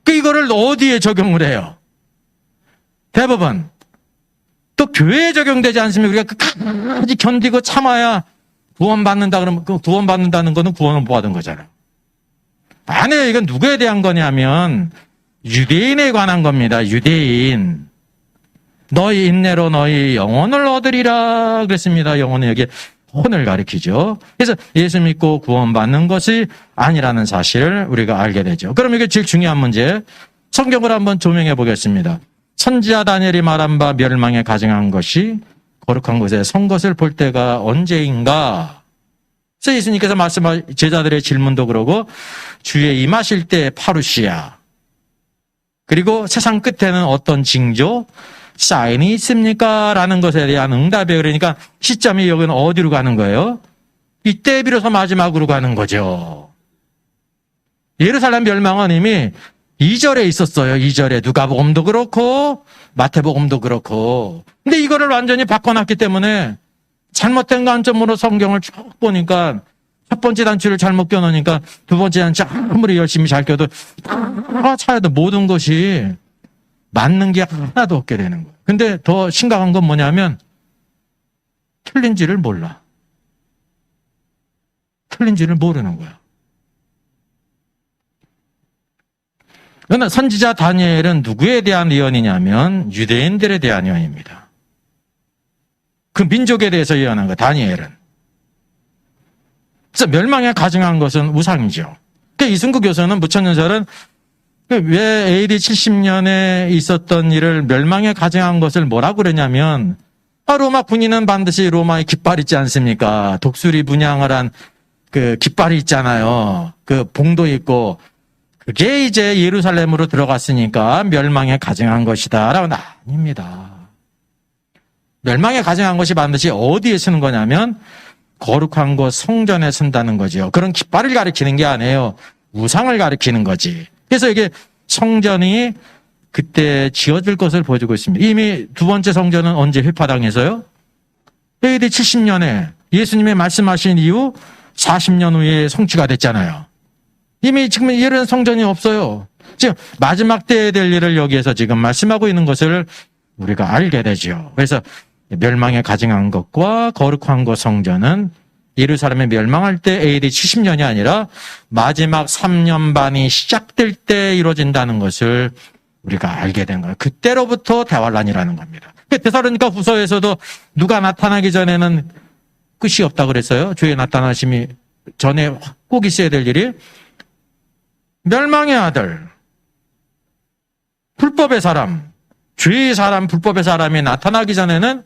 이거를 어디에 적용을 해요? 대부분 또 교회에 적용되지 않습니까? 우리가 끝까지 견디고 참아야 구원받는다 그러면 그 구원받는다는 거는 구원을 못 받은 거잖아요. 아니에요. 이건 누구에 대한 거냐면 유대인에 관한 겁니다. 유대인. 너희 인내로 너희 영혼을 얻으리라 그랬습니다. 영혼은 여기 혼을 가리키죠. 그래서 예수 믿고 구원받는 것이 아니라는 사실을 우리가 알게 되죠. 그럼 이게 제일 중요한 문제, 성경을 한번 조명해 보겠습니다. 선지자 다니엘이 말한 바 멸망에 가증한 것이 거룩한 곳에 선 것을 볼 때가 언제인가? 그래서 예수님께서 말씀할 제자들의 질문도 그러고 주에 임하실 때 파루시아, 그리고 세상 끝에는 어떤 징조, 사인이 있습니까? 라는 것에 대한 응답이에요. 그러니까 시점이 여기는 어디로 가는 거예요? 이때 비로소 마지막으로 가는 거죠. 예루살렘 멸망은 이미 2절에 있었어요. 2절에 누가복음도 그렇고 마태복음도 그렇고. 근데 이거를 완전히 바꿔놨기 때문에 잘못된 관점으로 성경을 쭉 보니까 첫 번째 단추를 잘못 껴놓으니까 두 번째 단추 아무리 열심히 잘 껴도 다 차야도 모든 것이 맞는 게 하나도 없게 되는 거예요. 근데 더 심각한 건 뭐냐면 틀린지를 몰라. 틀린지를 모르는 거야. 그러나 선지자 다니엘은 누구에 대한 예언이냐면 유대인들에 대한 예언입니다. 그 민족에 대해서 예언한 거, 다니엘은. 그래서 멸망에 가증한 것은 우상이죠. 그러니까 이승구 교수는 무천년설은 왜 AD 70년에 있었던 일을 멸망에 가증한 것을 뭐라고 그러냐면, 로마 군인은 반드시 로마의 깃발 있지 않습니까? 독수리 문양을 한 그 깃발이 있잖아요. 그 봉도 있고, 그게 이제 예루살렘으로 들어갔으니까 멸망에 가증한 것이다. 라고는 아닙니다. 멸망에 가증한 것이 반드시 어디에 쓰는 거냐면 거룩한 곳 성전에 쓴다는 거죠. 그런 깃발을 가리키는 게 아니에요. 우상을 가리키는 거지. 그래서 이게 성전이 그때 지어질 것을 보여주고 있습니다. 이미 두 번째 성전은 언제 회파당해서요? AD 70년에 예수님이 말씀하신 이후 40년 후에 성취가 됐잖아요. 이미 지금 이런 성전이 없어요. 지금 마지막 때에 될 일을 여기에서 지금 말씀하고 있는 것을 우리가 알게 되죠. 그래서 멸망에 가증한 것과 거룩한 것 성전은 예루살렘에 멸망할 때 AD 70년이 아니라 마지막 3년 반이 시작될 때 이루어진다는 것을 우리가 알게 된 거예요. 그때로부터 대환란이라는 겁니다. 데살로니가 후서에서도 누가 나타나기 전에는 끝이 없다 그랬어요. 주의 나타나심이 전에 꼭 있어야 될 일이 멸망의 아들, 불법의 사람, 주의 사람, 불법의 사람이 나타나기 전에는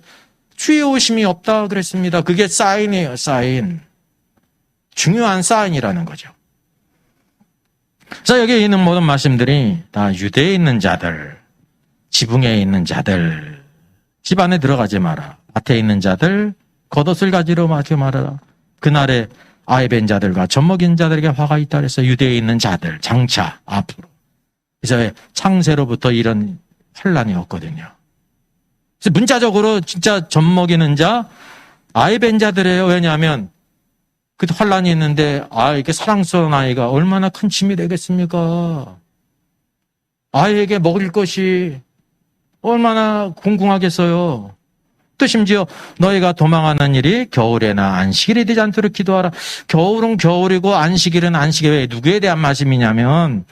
주의 오심이 없다 그랬습니다. 그게 사인이에요, 사인. 중요한 사인이라는 거죠. 자, 여기 있는 모든 말씀들이 다 유대에 있는 자들, 지붕에 있는 자들, 집 안에 들어가지 마라. 밭에 있는 자들, 겉옷을 가지러 마지 말아라. 그날에 아이 벤 자들과 젖먹인 자들에게 화가 있다 그래서 유대에 있는 자들, 장차, 앞으로. 그래서 창세로부터 이런 환란이 없거든요. 그래서 문자적으로 진짜 젖먹이는 자, 아이 벤 자들이에요. 왜냐하면 그 환란이 있는데 이게 사랑스러운 아이가 얼마나 큰 짐이 되겠습니까? 아이에게 먹일 것이 얼마나 공공하겠어요. 또 심지어 너희가 도망하는 일이 겨울에나 안식일이 되지 않도록 기도하라. 겨울은 겨울이고 안식일은 안식일. 왜 누구에 대한 말씀이냐면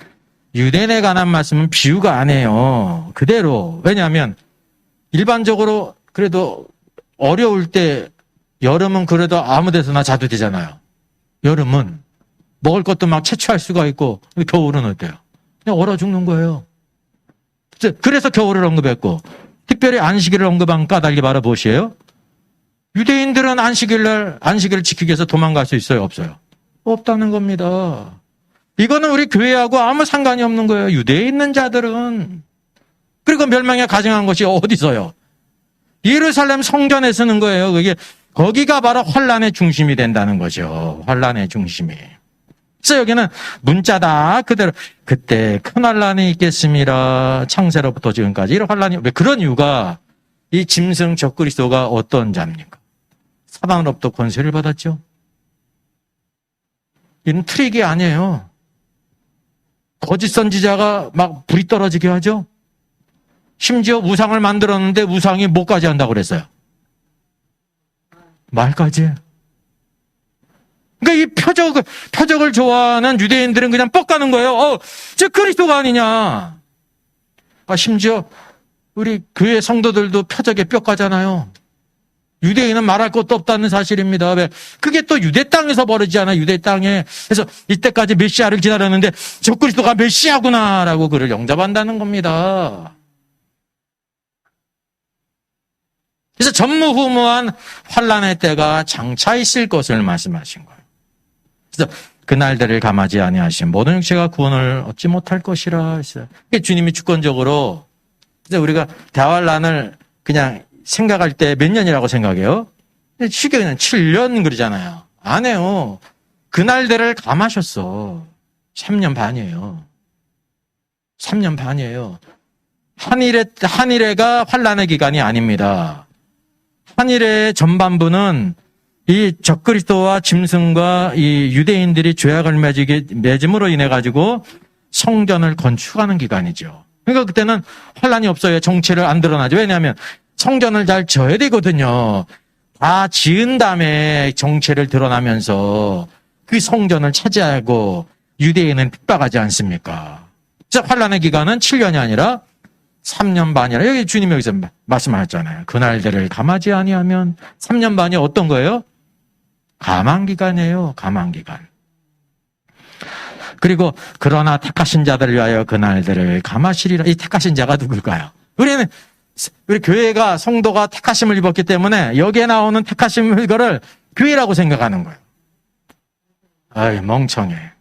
유대인에 관한 말씀은 비유가 아니에요. 그대로. 왜냐하면 일반적으로 그래도 어려울 때 여름은 그래도 아무 데서나 자도 되잖아요. 여름은 먹을 것도 막 채취할 수가 있고 겨울은 어때요? 그냥 얼어 죽는 거예요. 그래서 겨울을 언급했고 특별히 안식일을 언급한 까닭이 바로 무엇이에요? 유대인들은 안식일을 지키기 위해서 도망갈 수 있어요? 없어요? 없다는 겁니다. 이거는 우리 교회하고 아무 상관이 없는 거예요. 유대에 있는 자들은. 그리고 멸망에 가증한 것이 어디서요? 예루살렘 성전에 쓰는 거예요. 거기가 바로 환란의 중심이 된다는 거죠. 환란의 중심이. 그래서 여기는 문자다 그대로 그때 큰 환란이 있겠습니다. 창세로부터 지금까지 이런 환란이 왜 그런 이유가 이 짐승 적그리스도가 어떤 자입니까? 사방으로부터 권세를 받았죠. 이는 트릭이 아니에요. 거짓 선지자가 막 불이 떨어지게 하죠. 심지어 우상을 만들었는데 우상이 뭐까지 한다고 그랬어요? 말까지. 그러니까 이 표적을 좋아하는 유대인들은 그냥 뻑가는 거예요. 저 그리스도가 아니냐. 심지어 우리 교회 성도들도 표적에 뼈가잖아요. 유대인은 말할 것도 없다는 사실입니다. 왜? 그게 또 유대 땅에서 벌어지잖아요. 유대 땅에. 그래서 이때까지 메시아를 기다렸는데 저 그리스도가 메시아구나라고 그를 영접한다는 겁니다. 그래서 전무후무한 환란의 때가 장차 있을 것을 말씀하신 거예요. 그래서 그날들을 감하지 아니하신 모든 육체가 구원을 얻지 못할 것이라 했어요. 주님이 주권적으로 그래서 우리가 대환란을 그냥 생각할 때 몇 년이라고 생각해요? 쉽게 그냥 7년 그러잖아요. 안 해요. 그날들을 감하셨어. 3년 반이에요. 3년 반이에요. 한일해가 환란의 기간이 아닙니다. 한일의 전반부는 이 적그리스도와 짐승과 이 유대인들이 죄악을 맺음으로 인해 가지고 성전을 건축하는 기간이죠. 그러니까 그때는 환란이 없어요. 정체를 안 드러나죠. 왜냐하면 성전을 잘 져야 되거든요. 다 지은 다음에 정체를 드러나면서 그 성전을 차지하고 유대인은 핍박하지 않습니까? 그래서 환란의 기간은 7년이 아니라 3년 반이라 여기 주님이 여기서 말씀하셨잖아요. 그날들을 감하지 아니하면 3년 반이 어떤 거예요? 가망기간이에요. 가망기간. 그리고 그러나 택하신 자들을 위하여 그날들을 감하시리라. 이 택하신 자가 누굴까요? 우리 교회가 성도가 택하심을 입었기 때문에 여기에 나오는 택하심을 거를 교회라고 생각하는 거예요. 아이 멍청해.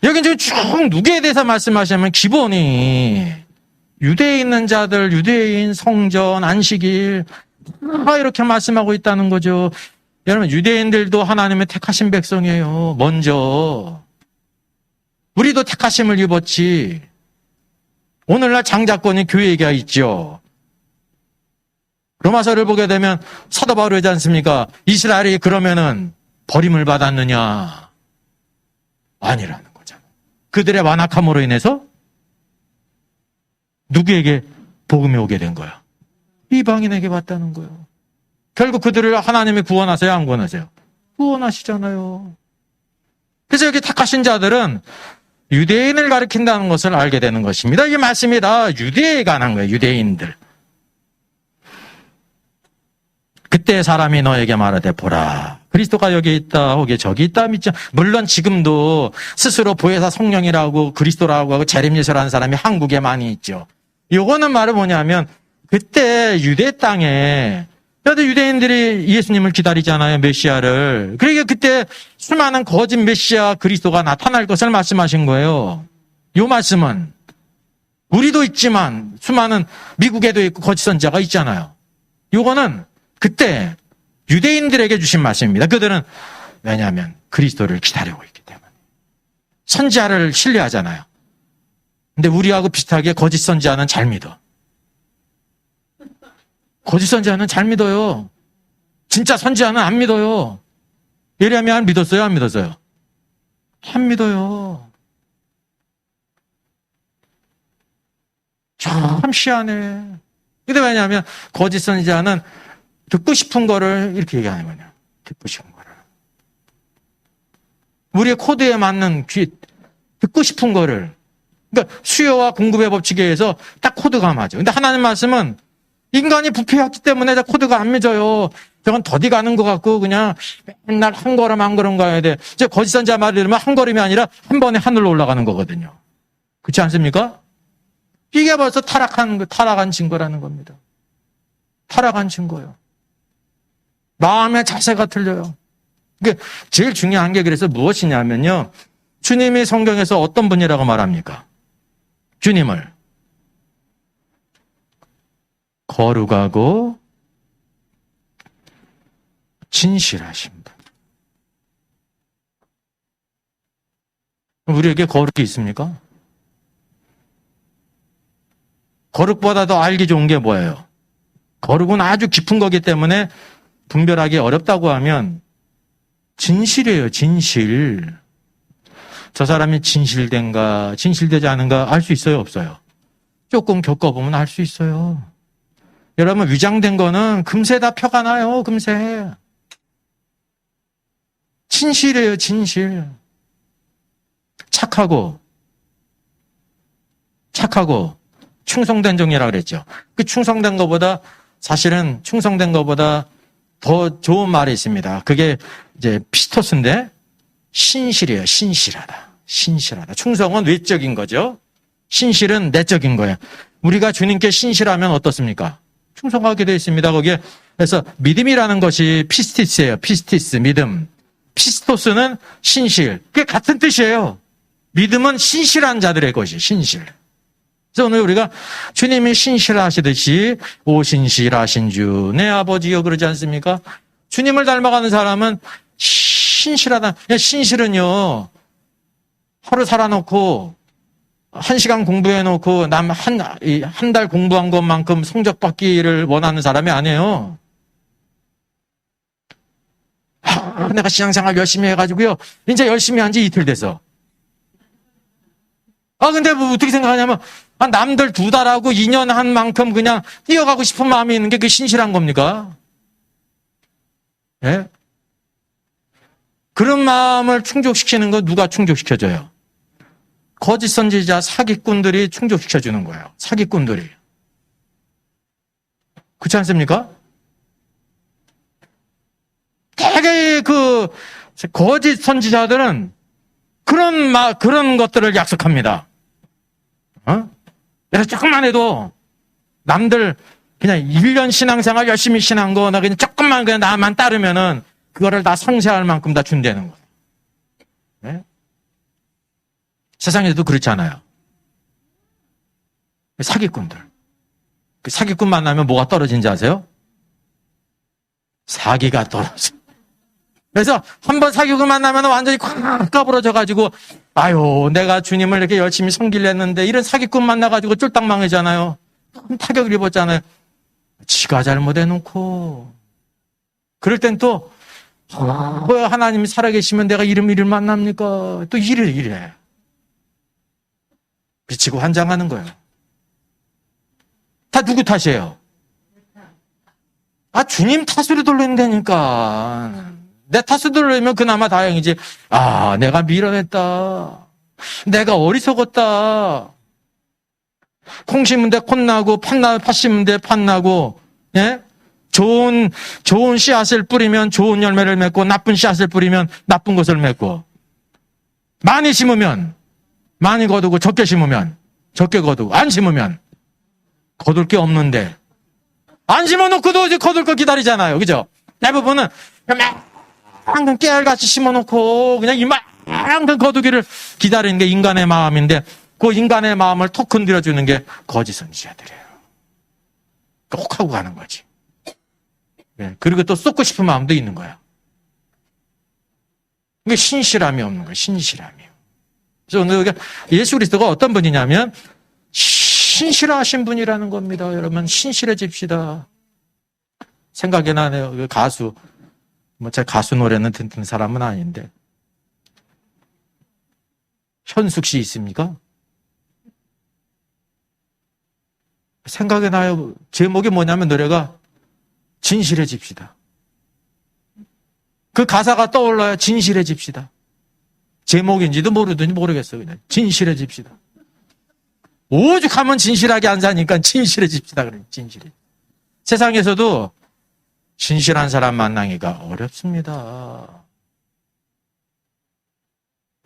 여기 지금 쭉 누구에 대해서 말씀하시면 기본이 유대에 있는 자들, 유대인, 성전, 안식일 다 이렇게 말씀하고 있다는 거죠. 여러분 유대인들도 하나님의 택하신 백성이에요. 먼저 우리도 택하심을 입었지. 오늘날 장자권이 교회가 있죠. 로마서를 보게 되면 사도 바울이 하지 않습니까? 이스라엘이 그러면은 버림을 받았느냐? 아니라는 거잖아요. 그들의 완악함으로 인해서 누구에게 복음이 오게 된 거야? 이방인에게 왔다는 거예요. 결국 그들을 하나님이 구원하세요? 안 구원하세요? 구원하시잖아요. 그래서 여기 택하신 자들은 유대인을 가리킨다는 것을 알게 되는 것입니다. 이게 말씀이 다 유대에 관한 거예요. 유대인들. 그때 사람이 너에게 말하되 보라 그리스도가 여기 있다 혹이 저기 있다 믿지. 물론 지금도 스스로 보혜사 성령이라고 그리스도라고 하고 재림예수라는 사람이 한국에 많이 있죠. 요거는 말은 뭐냐면 그때 유대 땅에 유대인들이 예수님을 기다리잖아요. 메시아를. 그러니까 그때 수많은 거짓 메시아 그리스도가 나타날 것을 말씀하신 거예요. 요 말씀은 우리도 있지만 수많은 미국에도 있고 거짓 선지자가 있잖아요. 요거는 그때 유대인들에게 주신 말씀입니다. 그들은 왜냐하면 그리스도를 기다리고 있기 때문에. 선지자를 신뢰하잖아요. 근데 우리하고 비슷하게 거짓 선지자는 잘 믿어. 거짓 선지자는 잘 믿어요. 진짜 선지자는 안 믿어요. 예레미야 믿었어요? 안 믿었어요? 안 믿어요. 참 희한해. 근데 왜냐하면 거짓 선지자는 듣고 싶은 거를 이렇게 얘기하는 거냐. 듣고 싶은 거를. 우리의 코드에 맞는 듣고 싶은 거를. 그러니까 수요와 공급의 법칙에 의해서 딱 코드가 맞아. 근데 하나님 말씀은 인간이 부패했기 때문에 코드가 안 맺어요. 저건 더디 가는 것 같고 그냥 맨날 한 걸음 한 걸음 가야 돼. 이제 거짓 선지자 말을 들으면 한 걸음이 아니라 한 번에 하늘로 올라가는 거거든요. 그렇지 않습니까? 이게 벌써 타락한 증거라는 겁니다. 타락한 증거예요. 마음의 자세가 틀려요. 그게 제일 중요한 게 그래서 무엇이냐면요. 주님이 성경에서 어떤 분이라고 말합니까? 주님을 거룩하고 진실하신 분. 우리에게 거룩이 있습니까? 거룩보다 더 알기 좋은 게 뭐예요? 거룩은 아주 깊은 거기 때문에 분별하기 어렵다고 하면 진실이에요, 진실. 저 사람이 진실된가, 진실되지 않은가 알 수 있어요, 없어요? 조금 겪어보면 알 수 있어요. 여러분, 위장된 거는 금세 다 표가 나요, 금세. 진실이에요, 진실. 착하고, 충성된 종이라고 그랬죠. 그 충성된 거보다, 사실은 충성된 거보다 더 좋은 말이 있습니다. 그게 이제 피스토스인데, 신실이에요, 신실하다. 신실하다. 충성은 외적인 거죠. 신실은 내적인 거예요. 우리가 주님께 신실하면 어떻습니까? 충성하게 되어 있습니다. 거기에. 그래서 믿음이라는 것이 피스티스예요. 피스티스, 믿음. 피스토스는 신실. 그게 같은 뜻이에요. 믿음은 신실한 자들의 것이 신실. 그래서 오늘 우리가 주님이 신실하시듯이 오 신실하신 주 내 아버지여 그러지 않습니까? 주님을 닮아가는 사람은 신실하다. 신실은요, 하루 살아놓고 1시간 공부해놓고 한 달 공부한 것만큼 성적 받기를 원하는 사람이 아니에요. 내가 신앙생활 열심히 해가지고요, 이제 열심히 한 지 이틀 돼서. 근데 뭐 어떻게 생각하냐면, 남들 2달하고 2년 한 만큼 그냥 뛰어가고 싶은 마음이 있는 게 그게 신실한 겁니까? 예? 그런 마음을 충족시키는 거 누가 충족시켜줘요? 거짓 선지자 사기꾼들이 충족시켜주는 거예요. 사기꾼들이. 그렇지 않습니까? 되게 거짓 선지자들은 그런 것들을 약속합니다. 그래서 조금만 해도 남들 그냥 1년 신앙생활 열심히 신한 거, 나 그냥 조금만 그냥 나만 따르면은 그거를 다 상쇄할 만큼 다 준다는 거예요. 네? 세상에도 그렇지 않아요. 사기꾼들. 그 사기꾼 만나면 뭐가 떨어진지 아세요? 사기가 떨어져. 그래서 한번 사기꾼 만나면 완전히 콱 까부러져가지고, 아유, 내가 주님을 이렇게 열심히 섬기려 했는데 이런 사기꾼 만나가지고 쫄딱 망하잖아요. 타격을 입었잖아요. 지가 잘못해놓고. 그럴 땐 또, 하나님이 살아계시면 내가 이를 만납니까? 또 이래. 비치고 환장하는 거예요. 다 누구 탓이에요? 주님 탓으로 돌린다니까. 내 탓으로 돌리면 그나마 다행이지. 내가 밀어냈다. 내가 어리석었다. 콩 심은 데 콩나고, 팥 심은 데 팥나고, 예? 좋은 씨앗을 뿌리면 좋은 열매를 맺고, 나쁜 씨앗을 뿌리면 나쁜 것을 맺고, 많이 심으면 많이 거두고, 적게 심으면 적게 거두고, 안 심으면 거둘 게 없는데, 안 심어놓고도 이제 거둘 거 기다리잖아요. 그죠? 대부분은 이만큼 깨알같이 심어놓고 그냥 이만큼 거두기를 기다리는 게 인간의 마음인데, 그 인간의 마음을 톡 건드려주는 게 거짓 선지자들이에요. 꼭 하고 가는 거지. 그리고 또 쏟고 싶은 마음도 있는 거야. 이게 신실함이 없는 거예요. 신실함이. 그래서 오늘 예수 그리스도가 어떤 분이냐면 신실하신 분이라는 겁니다. 여러분, 신실해집시다. 생각이 나네요. 그 가수, 제 가수 노래는 듣는 사람은 아닌데, 현숙 씨 있습니까? 생각이 나요. 제목이 뭐냐면 노래가 진실해집시다. 그 가사가 떠올라요. 진실해집시다. 제목인지도 모르더니 모르겠어요. 그냥 진실해집시다. 오죽하면 진실하게 안 사니까 진실해집시다. 그래요. 진실해. 세상에서도 진실한 사람 만나기가 어렵습니다.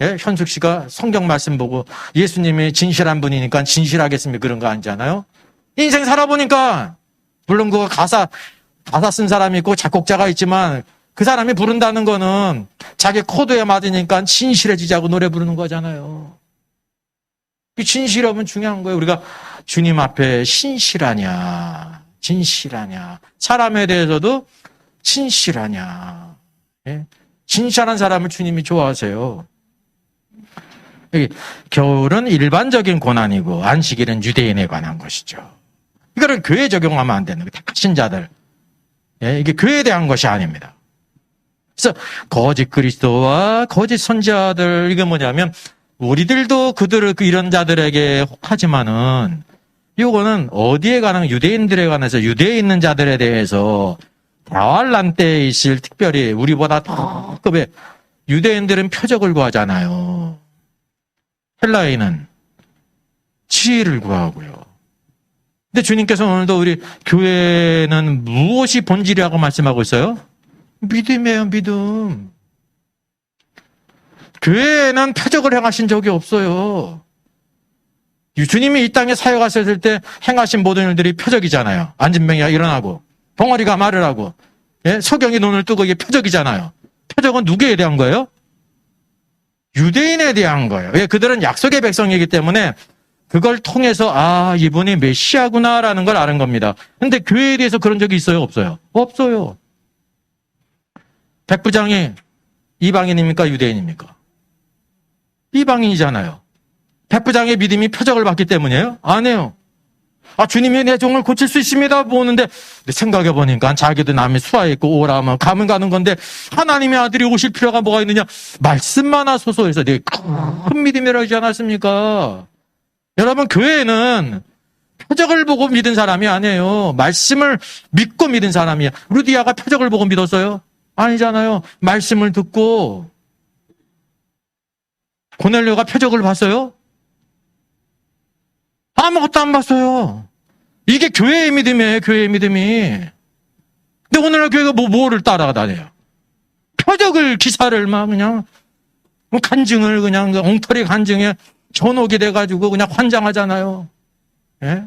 예? 현숙 씨가 성경 말씀 보고 예수님이 진실한 분이니까 진실하겠습니까? 그런 거 아니잖아요. 인생 살아보니까 물론 그거 가사 쓴 사람이 있고 작곡자가 있지만 그 사람이 부른다는 거는 자기 코드에 맞으니까 진실해지자고 노래 부르는 거잖아요. 그 진실함은 중요한 거예요. 우리가 주님 앞에 신실하냐, 진실하냐. 사람에 대해서도 진실하냐. 예? 진실한 사람을 주님이 좋아하세요. 겨울은 일반적인 고난이고 안식일은 유대인에 관한 것이죠. 이거를 교회에 적용하면 안 되는 거예요. 택하신 자들. 예? 이게 교회에 대한 것이 아닙니다. 그래서 거짓 그리스도와 거짓 선지자들, 이게 뭐냐면 우리들도 그들을 이런 자들에게 혹하지만은 이거는 어디에 관한, 유대인들에 관해서 유대에 있는 자들에 대해서 대환란 때에 있을, 특별히 우리보다 더 급의 유대인들은 표적을 구하잖아요. 헬라인은 지혜를 구하고요. 근데 주님께서 오늘도 우리 교회는 무엇이 본질이라고 말씀하고 있어요? 믿음이에요, 믿음. 교회에는 표적을 행하신 적이 없어요. 주님이 이 땅에 사역하셨을 때 행하신 모든 일들이 표적이잖아요. 안진병이가 일어나고 벙어리가 말을 하고, 예? 소경이 눈을 뜨고, 이게 표적이잖아요. 표적은 누구에 대한 거예요? 유대인에 대한 거예요. 예, 그들은 약속의 백성이기 때문에 그걸 통해서 아, 이분이 메시아구나라는 걸 아는 겁니다. 근데 교회에 대해서 그런 적이 있어요, 없어요? 없어요. 백부장이 이방인입니까, 유대인입니까? 이방인이잖아요. 백부장의 믿음이 표적을 받기 때문이에요? 아니에요. 아, 주님이 내 종을 고칠 수 있습니다 보는데 생각해보니까 자기도 남의 수하에 있고 오라면 가면 가는 건데 하나님의 아들이 오실 필요가 뭐가 있느냐? 말씀만 하소서 해서 되게 큰 믿음이라고 하지 않았습니까? 여러분, 교회는 표적을 보고 믿은 사람이 아니에요. 말씀을 믿고 믿은 사람이에요. 루디아가 표적을 보고 믿었어요? 아니잖아요. 말씀을 듣고. 고넬료가 표적을 봤어요? 아무것도 안 봤어요. 이게 교회의 믿음이에요, 교회의 믿음이. 근데 오늘날 교회가 뭐를 따라다녀요? 표적을, 기사를 막 그냥, 간증을 그냥 엉터리 간증에 전옥이 돼가지고 그냥 환장하잖아요. 예?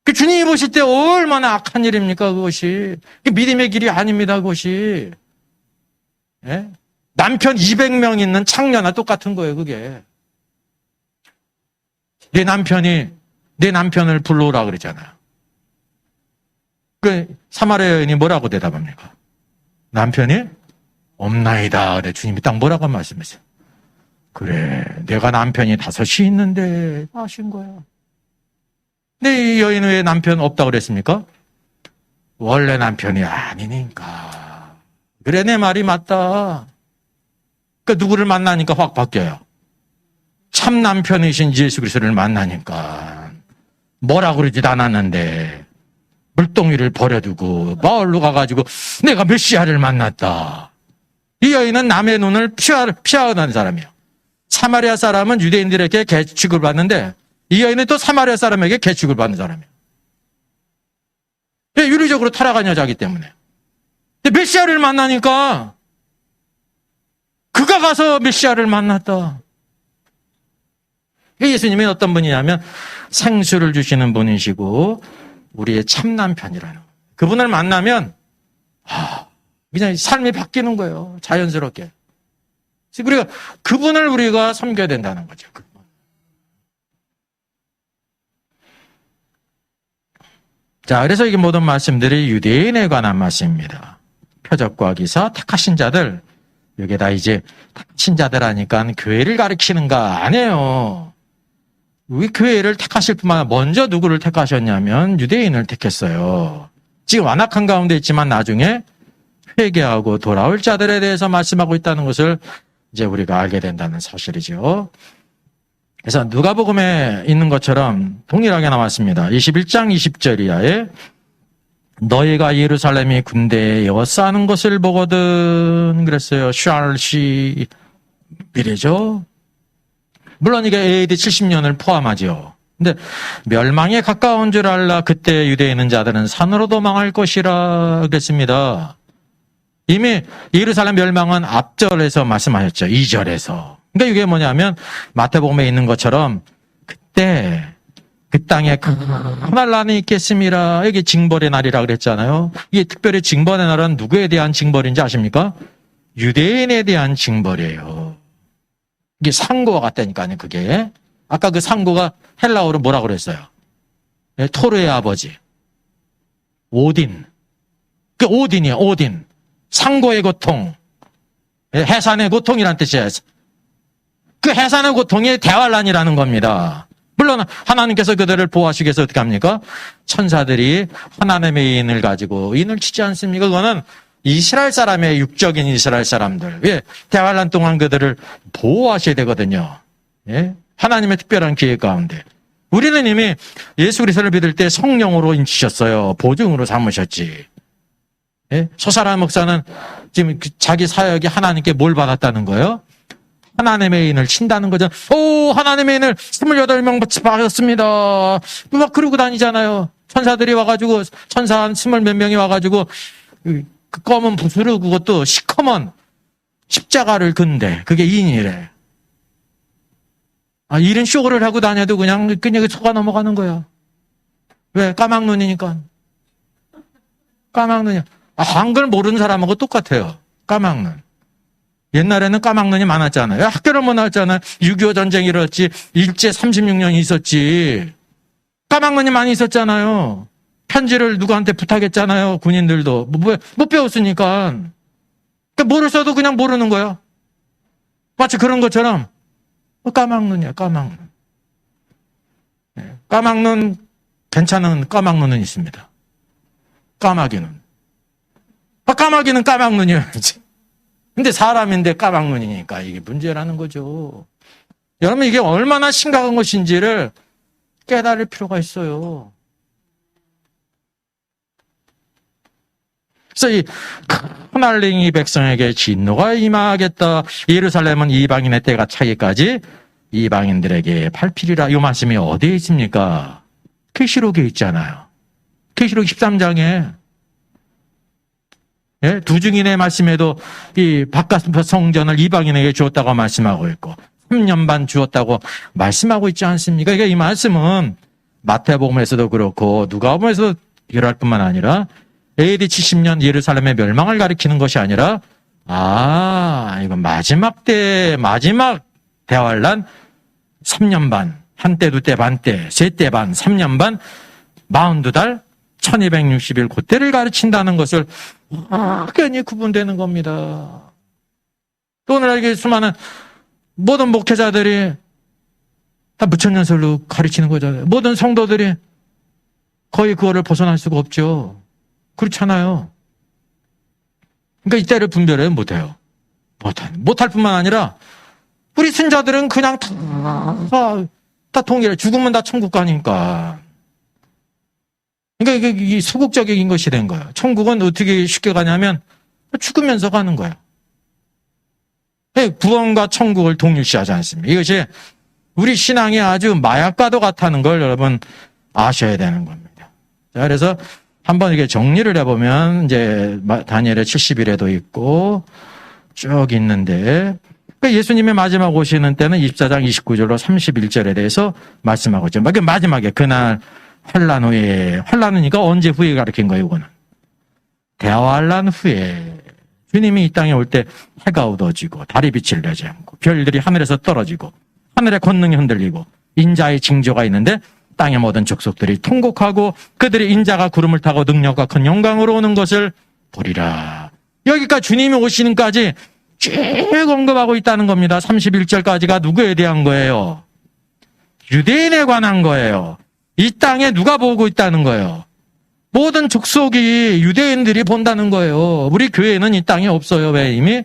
그 주님이 보실 때 얼마나 악한 일입니까, 그것이. 믿음의 길이 아닙니다, 그것이. 예? 남편 200명 있는 창녀나 똑같은 거예요, 그게. 내 남편을 불러오라 그랬잖아요. 그 사마리아 여인이 뭐라고 대답합니까? 남편이 없나이다. 그래, 주님이 딱 뭐라고 말씀했어요? 그래, 내가 남편이 5이 있는데 하신 거야. 근데 이 여인은 왜 남편 없다고 그랬습니까? 원래 남편이 아니니까. 그래, 내 말이 맞다. 그러니까 누구를 만나니까 확 바뀌어요. 참 남편이신 예수 그리스도를 만나니까 뭐라 그러지도 않았는데 물동이를 버려두고 마을로 가가지고 내가 메시아를 만났다. 이 여인은 남의 눈을 피하는 사람이에요. 사마리아 사람은 유대인들에게 개취급을 받는데 이 여인은 또 사마리아 사람에게 개취급을 받는 사람이에요. 윤리적으로 타락한 여자이기 때문에. 메시아를 만나니까 그가 가서 메시아를 만났다. 예수님이 어떤 분이냐면 생수를 주시는 분이시고 우리의 참남편이라는, 그분을 만나면 그냥 삶이 바뀌는 거예요. 자연스럽게. 그래서 그분을 우리가 섬겨야 된다는 거죠. 자, 그래서 이게 모든 말씀들이 유대인에 관한 말씀입니다. 표적과 기사, 택하신 자들. 이게 다 이제 택하신 자들 하니까 교회를 가리키는가? 아니에요. 우리 교회를 택하실 뿐만 아니라 먼저 누구를 택하셨냐면 유대인을 택했어요. 지금 완악한 가운데 있지만 나중에 회개하고 돌아올 자들에 대해서 말씀하고 있다는 것을 이제 우리가 알게 된다는 사실이죠. 그래서 누가복음에 있는 것처럼 동일하게 나왔습니다. 21장 20절 이하에 너희가 예루살렘이 군대에 여싸는 것을 보거든 그랬어요. 샬시 미래죠. 물론 이게 AD 70년을 포함하죠. 근데 멸망에 가까운 줄 알라 그때 유대에 있는 자들은 산으로 도망할 것이라 그랬습니다. 이미 예루살렘 멸망은 앞절에서 말씀하셨죠. 2절에서. 그러니까 이게 뭐냐면 마태복음에 있는 것처럼 그때 그 땅에 큰 환난이 있겠습니다. 이게 징벌의 날이라 그랬잖아요. 이게 특별히 징벌의 날은 누구에 대한 징벌인지 아십니까? 유대인에 대한 징벌이에요. 이게 상고와 같다니까요, 그게. 아까 그 상고가 헬라어로 뭐라고 그랬어요? 네, 토르의 아버지. 오딘. 그 오딘이에요, 오딘. 상고의 고통. 해산의 고통이란 뜻이에요. 그 해산의 고통이 대환란이라는 겁니다. 물론 하나님께서 그들을 보호하시기 위해서 어떻게 합니까? 천사들이 하나님의 인을 가지고 인을 치지 않습니까? 그거는 이스라엘 사람의 육적인 이스라엘 사람들. 예, 대환란 동안 그들을 보호하셔야 되거든요. 예? 하나님의 특별한 계획 가운데. 우리는 이미 예수 그리스도를 믿을 때 성령으로 인치셨어요. 보증으로 삼으셨지. 예? 소사라 목사는 지금 자기 사역이 하나님께 뭘 받았다는 거예요? 하나님의 인을 친다는 거죠. 오, 하나님의 인을 28명 받았습니다. 막 그러고 다니잖아요. 천사들이 와가지고, 천사 한 20몇 명이 와가지고, 그 검은 붓으로 그것도 시커먼 십자가를 근대. 그게 인이래. 아, 이런 쇼를 하고 다녀도 그냥 속아 넘어가는 거야. 왜? 까막눈이니까. 까막눈이야. 아, 한글 모르는 사람하고 똑같아요. 까막눈. 옛날에는 까막눈이 많았잖아요. 학교를 못 나왔잖아요. 6.25 전쟁이 일어났지. 일제 36년이 있었지. 까막눈이 많이 있었잖아요. 편지를 누구한테 부탁했잖아요. 군인들도. 못 배웠으니까. 그러니까 뭐를 써도 그냥 모르는 거야. 마치 그런 것처럼 까막눈이야, 까막눈. 까막눈, 괜찮은 까막눈은 있습니다. 까마귀는. 까마귀는 까막눈이어야지. 근데 사람인데 까막눈이니까 이게 문제라는 거죠. 여러분, 이게 얼마나 심각한 것인지를 깨달을 필요가 있어요. 그래서 이 하늘링이 백성에게 진노가 임하겠다. 예루살렘은 이방인의 때가 차기까지 이방인들에게 팔필이라. 이 말씀이 어디에 있습니까? 계시록에 있잖아요. 계시록 13장에. 예? 두 증인의 말씀에도 이 바깥 성전을 이방인에게 주었다고 말씀하고 있고 3년 반 주었다고 말씀하고 있지 않습니까? 그러니까 이 말씀은 마태복음에서도 그렇고 누가복음에서도 이럴 뿐만 아니라 AD 70년 예루살렘의 멸망을 가리키는 것이 아니라 이건 마지막 대환란 3년 반, 한때, 두때, 반때, 세때 반, 3년 반, 42달, 1260일 그때를 가르친다는 것을 괜히 구분되는 겁니다. 또 오늘날 수많은 모든 목회자들이 다 무천년설로 가르치는 거잖아요. 모든 성도들이 거의 그거를 벗어날 수가 없죠. 그렇잖아요. 그러니까 이때를 분별을 못해요. 못할 뿐만 아니라 우리 신자들은 그냥 다 동일해. 죽으면 다 천국 가니까. 그러니까 이게 소극적인 것이 된 거예요. 천국은 어떻게 쉽게 가냐면 죽으면서 가는 거예요. 구원과 천국을 동일시하지 않습니다. 이것이 우리 신앙이 아주 마약과도 같다는 걸 여러분 아셔야 되는 겁니다. 자, 그래서 한번 이렇게 정리를 해보면 이제 다니엘의 70일에도 있고 쭉 있는데 예수님의 마지막 오시는 때는 24장 29절로 31절에 대해서 말씀하고 있죠. 마지막에 그날 환란 후에, 환란이니까 언제 후에 가르친 거예요, 이거는. 대환란 후에 주님이 이 땅에 올 때 해가 어두워지고 달이 빛을 내지 않고 별들이 하늘에서 떨어지고 하늘의 권능이 흔들리고 인자의 징조가 있는데 땅의 모든 족속들이 통곡하고 그들의 인자가 구름을 타고 능력과 큰 영광으로 오는 것을 보리라. 여기까지 주님이 오시는까지 쭉 언급하고 있다는 겁니다. 31절까지가 누구에 대한 거예요? 유대인에 관한 거예요. 이 땅에 누가 보고 있다는 거예요? 모든 족속이 유대인들이 본다는 거예요. 우리 교회는 이 땅에 없어요. 왜? 이미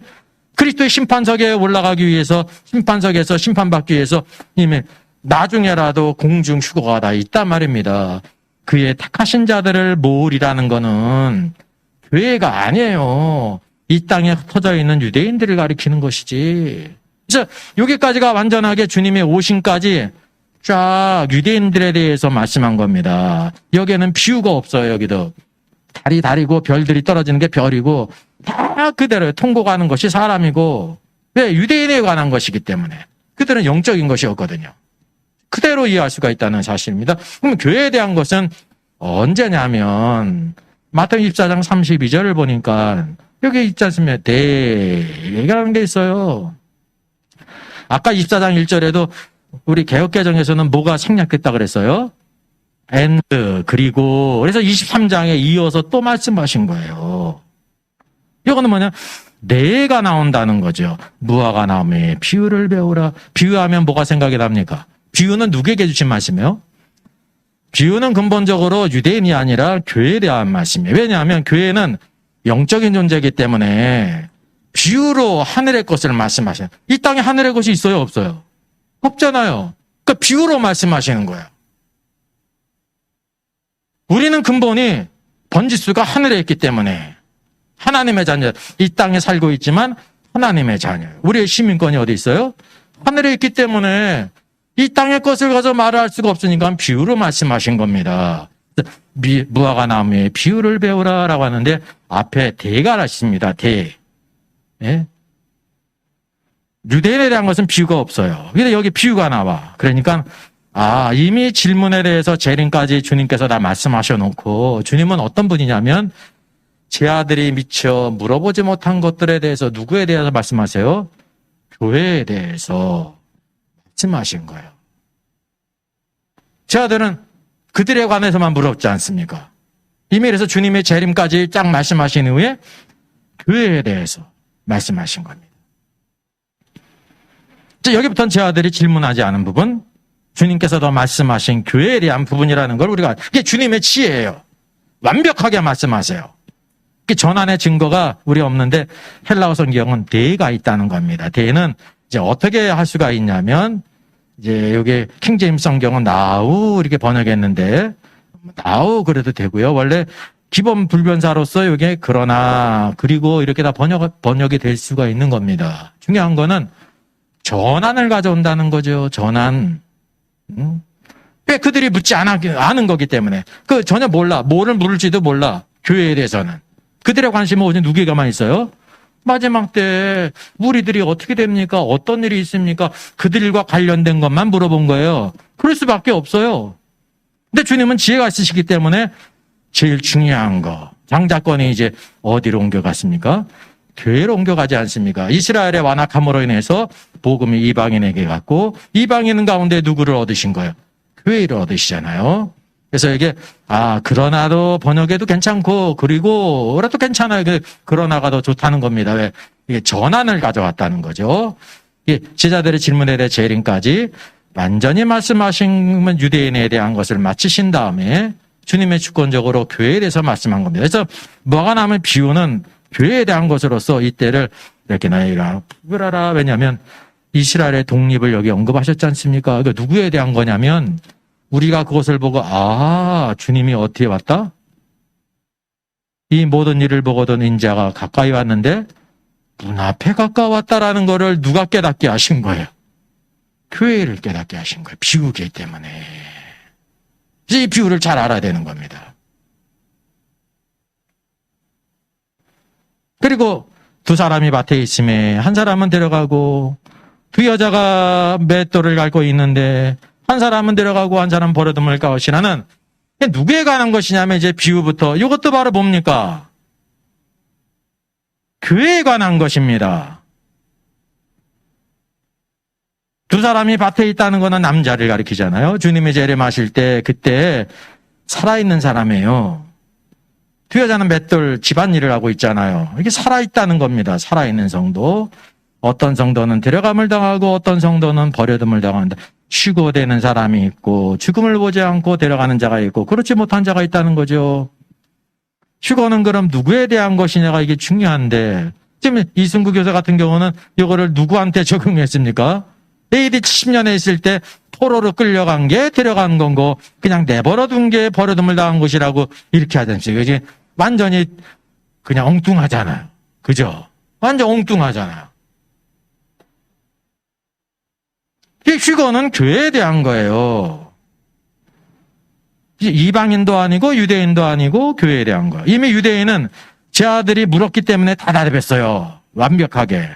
그리스도의 심판석에 올라가기 위해서 심판석에서 심판받기 위해서 이미 나중에라도 공중 휴거가 다 있단 말입니다. 그의 택하신 자들을 모으리라는 거는 교회가 아니에요. 이 땅에 흩어져 있는 유대인들을 가리키는 것이지. 그래서 여기까지가 완전하게 주님의 오심까지 쫙 유대인들에 대해서 말씀한 겁니다. 여기에는 비유가 없어요. 여기도 달이 달이고 별들이 떨어지는 게 별이고 다 그대로 통곡하는 것이 사람이고 왜? 유대인에 관한 것이기 때문에 그들은 영적인 것이었거든요. 그대로 이해할 수가 있다는 사실입니다. 그럼 교회에 대한 것은 언제냐면 마태복음 24장 32절을 보니까 여기 있지 않습니까? 대라는 게 있어요. 아까 24장 1절에도 우리 개혁개정에서는 뭐가 생략됐다 그랬어요? 그리고 그래서 23장에 이어서 또 말씀하신 거예요. 이거는 뭐냐? 내가 나온다는 거죠. 무화과 나무에 비유를 배우라. 비유하면 뭐가 생각이 납니까? 비유는 누구에게 주신 말씀이에요? 비유는 근본적으로 유대인이 아니라 교회에 대한 말씀이에요. 왜냐하면 교회는 영적인 존재이기 때문에 비유로 하늘의 것을 말씀하시는. 이 땅에 하늘의 것이 있어요, 없어요? 없잖아요. 그러니까 비유로 말씀하시는 거예요. 우리는 근본이 번지수가 하늘에 있기 때문에 하나님의 자녀, 이 땅에 살고 있지만 하나님의 자녀예요. 우리의 시민권이 어디 있어요? 하늘에 있기 때문에 이 땅의 것을 가져 말을 할 수가 없으니까 비유로 말씀하신 겁니다. 무화과 나무에 비유를 배우라라고 하는데 앞에 대가 하십니다. 대. 예? 유대인에 대한 것은 비유가 없어요. 근데 여기 비유가 나와. 그러니까 이미 질문에 대해서 재림까지 주님께서 다 말씀하셔놓고 주님은 어떤 분이냐면 제 아들이 미처 물어보지 못한 것들에 대해서 누구에 대해서 말씀하세요? 교회에 대해서 말씀하신 거예요. 제 아들은 그들에 관해서만 물었지 않습니까? 이미 그래서 주님의 재림까지 쫙 말씀하신 후에 교회에 대해서 말씀하신 겁니다. 여기부터는 제 아들이 질문하지 않은 부분, 주님께서도 말씀하신 교회에 대한 부분이라는 걸 우리가, 이게 주님의 지혜예요. 완벽하게 말씀하세요. 전환의 증거가 우리 없는데 헬라어 성경은 대가 있다는 겁니다. 대는 이제 어떻게 할 수가 있냐면, 이제 여기 킹제임스 성경은 now 이렇게 번역했는데, now 그래도 되고요. 원래 기본 불변사로서 이게 그러나, 그리고 이렇게 다 번역이 될 수가 있는 겁니다. 중요한 거는 전환을 가져온다는 거죠. 전환. 왜 그들이 묻지 않은 거기 때문에. 전혀 몰라. 뭐를 물을지도 몰라. 교회에 대해서는. 그들의 관심은 오직 누구에게만 있어요? 마지막 때 우리들이 어떻게 됩니까? 어떤 일이 있습니까? 그들과 관련된 것만 물어본 거예요. 그럴 수밖에 없어요. 근데 주님은 지혜가 있으시기 때문에 제일 중요한 거. 장자권이 이제 어디로 옮겨갔습니까? 교회로 옮겨가지 않습니까? 이스라엘의 완악함으로 인해서 복음이 이방인에게 갔고 이방인 가운데 누구를 얻으신 거예요? 교회를 얻으시잖아요. 그래서 이게 그러나도 번역해도 괜찮고 그리고 그래도 괜찮아요. 그러나가 더 좋다는 겁니다. 왜? 이게 전환을 가져왔다는 거죠. 제자들의 질문에 대해 재림까지 완전히 말씀하신 유대인에 대한 것을 마치신 다음에 주님의 주권적으로 교회에 대해서 말씀한 겁니다. 그래서 무화과 나무의 비유는 교회에 대한 것으로서 이때를 이렇게 나이가 구별하라. 왜냐하면 이스라엘의 독립을 여기 언급하셨지 않습니까? 그러니까 누구에 대한 거냐면 우리가 그것을 보고 주님이 어떻게 왔다? 이 모든 일을 보거든 인자가 가까이 왔는데 문 앞에 가까웠다라는 거를 누가 깨닫게 하신 거예요? 교회를 깨닫게 하신 거예요. 비유기 때문에. 그래서 이 비유를 잘 알아야 되는 겁니다. 그리고 두 사람이 밭에 있음에 한 사람은 데려가고 두 여자가 맷돌을 갈고 있는데 한 사람은 데려가고 한 사람은 버려둠을 까오시라는 누구에 관한 것이냐면 이제 비유부터 이것도 바로 뭡니까? 교회에 관한 것입니다. 두 사람이 밭에 있다는 것은 남자를 가리키잖아요. 주님이 재림하실 때 그때 살아있는 사람이에요. 두 여자는 맷돌 집안일을 하고 있잖아요. 이게 살아있다는 겁니다. 살아있는 성도. 어떤 성도는 데려감을 당하고 어떤 성도는 버려둠을 당한다. 휴거되는 사람이 있고 죽음을 보지 않고 데려가는 자가 있고 그렇지 못한 자가 있다는 거죠. 휴거는 그럼 누구에 대한 것이냐가 이게 중요한데 지금 이승구 교사 같은 경우는 이거를 누구한테 적용했습니까? AD 70년에 있을 때 포로로 끌려간 게 데려간 건고 그냥 내버려둔 게 버려둠을 당한 것이라고 이렇게 하지 않습니까? 이게 완전히 그냥 엉뚱하잖아요. 그죠? 완전 엉뚱하잖아요. 이 휴거는 교회에 대한 거예요. 이방인도 아니고 유대인도 아니고 교회에 대한 거예요. 이미 유대인은 제 아들이 물었기 때문에 다 대답했어요. 완벽하게.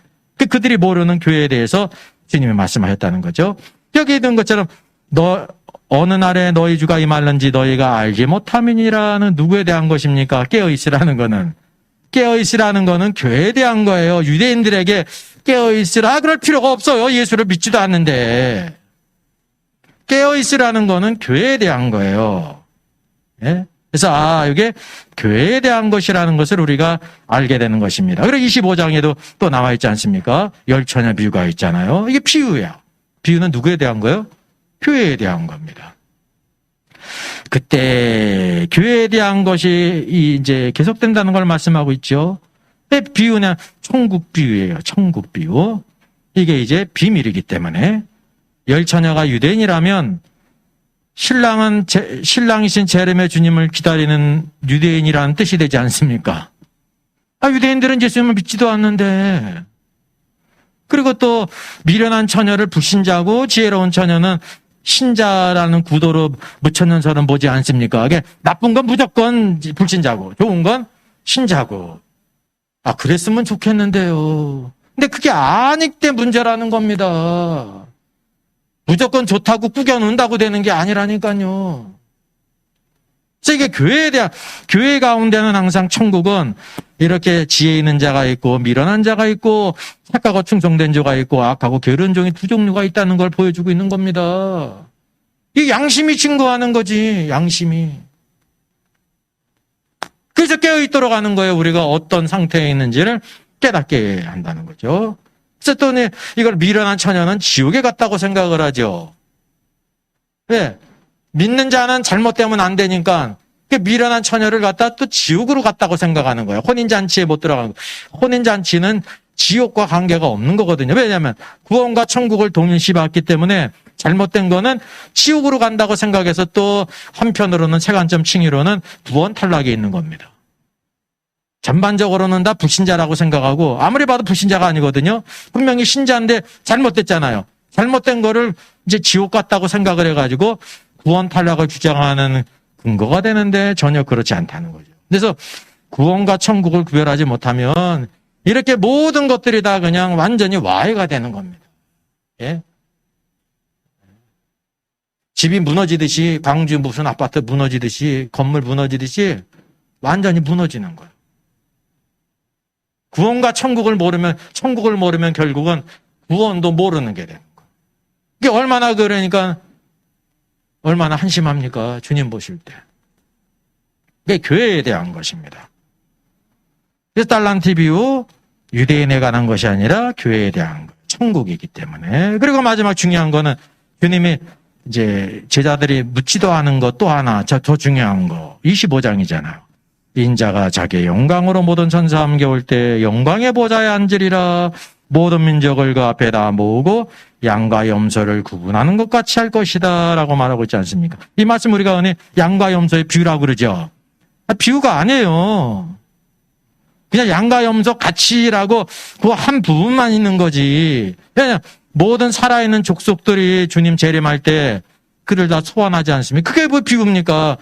그들이 모르는 교회에 대해서 주님이 말씀하셨다는 거죠. 여기 있는 것처럼 어느 날에 너희 주가 임할는지 너희가 알지 못함이니라는 누구에 대한 것입니까? 깨어있으라는 거는. 깨어있으라는 거는 교회에 대한 거예요. 유대인들에게 깨어있으라 그럴 필요가 없어요. 예수를 믿지도 않는데. 깨어있으라는 거는 교회에 대한 거예요. 예? 그래서 이게 교회에 대한 것이라는 것을 우리가 알게 되는 것입니다. 그리고 25장에도 또 나와 있지 않습니까? 열처녀 비유가 있잖아요. 이게 비유야. 비유는 누구에 대한 거예요? 교회에 대한 겁니다. 그때 교회에 대한 것이 이제 계속된다는 걸 말씀하고 있죠. 비유는 천국 비유예요. 천국 비유. 이게 이제 비밀이기 때문에 열처녀가 유대인이라면 신랑이신 제렘의 주님을 기다리는 유대인이라는 뜻이 되지 않습니까? 유대인들은 예수님을 믿지도 않는데, 그리고 또 미련한 처녀를 불신자고 지혜로운 처녀는 신자라는 구도로 묻혀놓은 보지 않습니까? 이게 나쁜 건 무조건 불신자고 좋은 건 신자고. 그랬으면 좋겠는데요. 근데 그게 아닐 때 문제라는 겁니다. 무조건 좋다고 꾸겨놓는다고 되는 게 아니라니까요. 그래서 이게 교회 가운데는 항상 천국은 이렇게 지혜 있는 자가 있고 미련한 자가 있고 착하고 충성된 자가 있고 악하고 게으른 종이 두 종류가 있다는 걸 보여주고 있는 겁니다. 이 양심이 증거하는 거지, 양심이. 그래서 깨어있도록 하는 거예요. 우리가 어떤 상태에 있는지를 깨닫게 한다는 거죠. 그래서 또 이걸 미련한 처녀는 지옥에 갔다고 생각을 하죠. 왜? 믿는 자는 잘못되면 안 되니까 미련한 처녀를 갖다 또 지옥으로 갔다고 생각하는 거예요. 혼인잔치에 못 들어가는 거예요. 혼인잔치는 지옥과 관계가 없는 거거든요. 왜냐하면 구원과 천국을 동일시 받기 때문에 잘못된 거는 지옥으로 간다고 생각해서 또 한편으로는 세간점 칭의로는 구원 탈락에 있는 겁니다. 전반적으로는 다 불신자라고 생각하고 아무리 봐도 불신자가 아니거든요. 분명히 신자인데 잘못됐잖아요. 잘못된 거를 이제 지옥 같다고 생각을 해가지고 구원 탈락을 주장하는 근거가 되는데 전혀 그렇지 않다는 거죠. 그래서 구원과 천국을 구별하지 못하면 이렇게 모든 것들이 다 그냥 완전히 와해가 되는 겁니다. 예? 집이 무너지듯이, 광주 무슨 아파트 무너지듯이, 건물 무너지듯이 완전히 무너지는 거예요. 구원과 천국을 모르면 결국은 구원도 모르는 게 되는 거예요. 이게 얼마나 그러니까 얼마나 한심합니까? 주님 보실 때. 이게 교회에 대한 것입니다. 그래서 달란트 비유, 유대인에 관한 것이 아니라 교회에 대한 것, 천국이기 때문에. 그리고 마지막 중요한 거는 주님이 이제 제자들이 묻지도 않은 것 또 하나, 더 중요한 거, 25장이잖아요. 인자가 자기의 영광으로 모든 천사 함께 올 때 영광의 보좌에 앉으리라. 모든 민족을 그 앞에 다 모으고 양과 염소를 구분하는 것 같이 할 것이다 라고 말하고 있지 않습니까? 이 말씀 우리가 양과 염소의 비유라고 그러죠. 비유가 아니에요. 그냥 양과 염소 같이라고 그 한 부분만 있는 거지. 그냥 모든 살아있는 족속들이 주님 재림할 때 그를 다 소환하지 않습니까? 그게 뭐 비유입니까?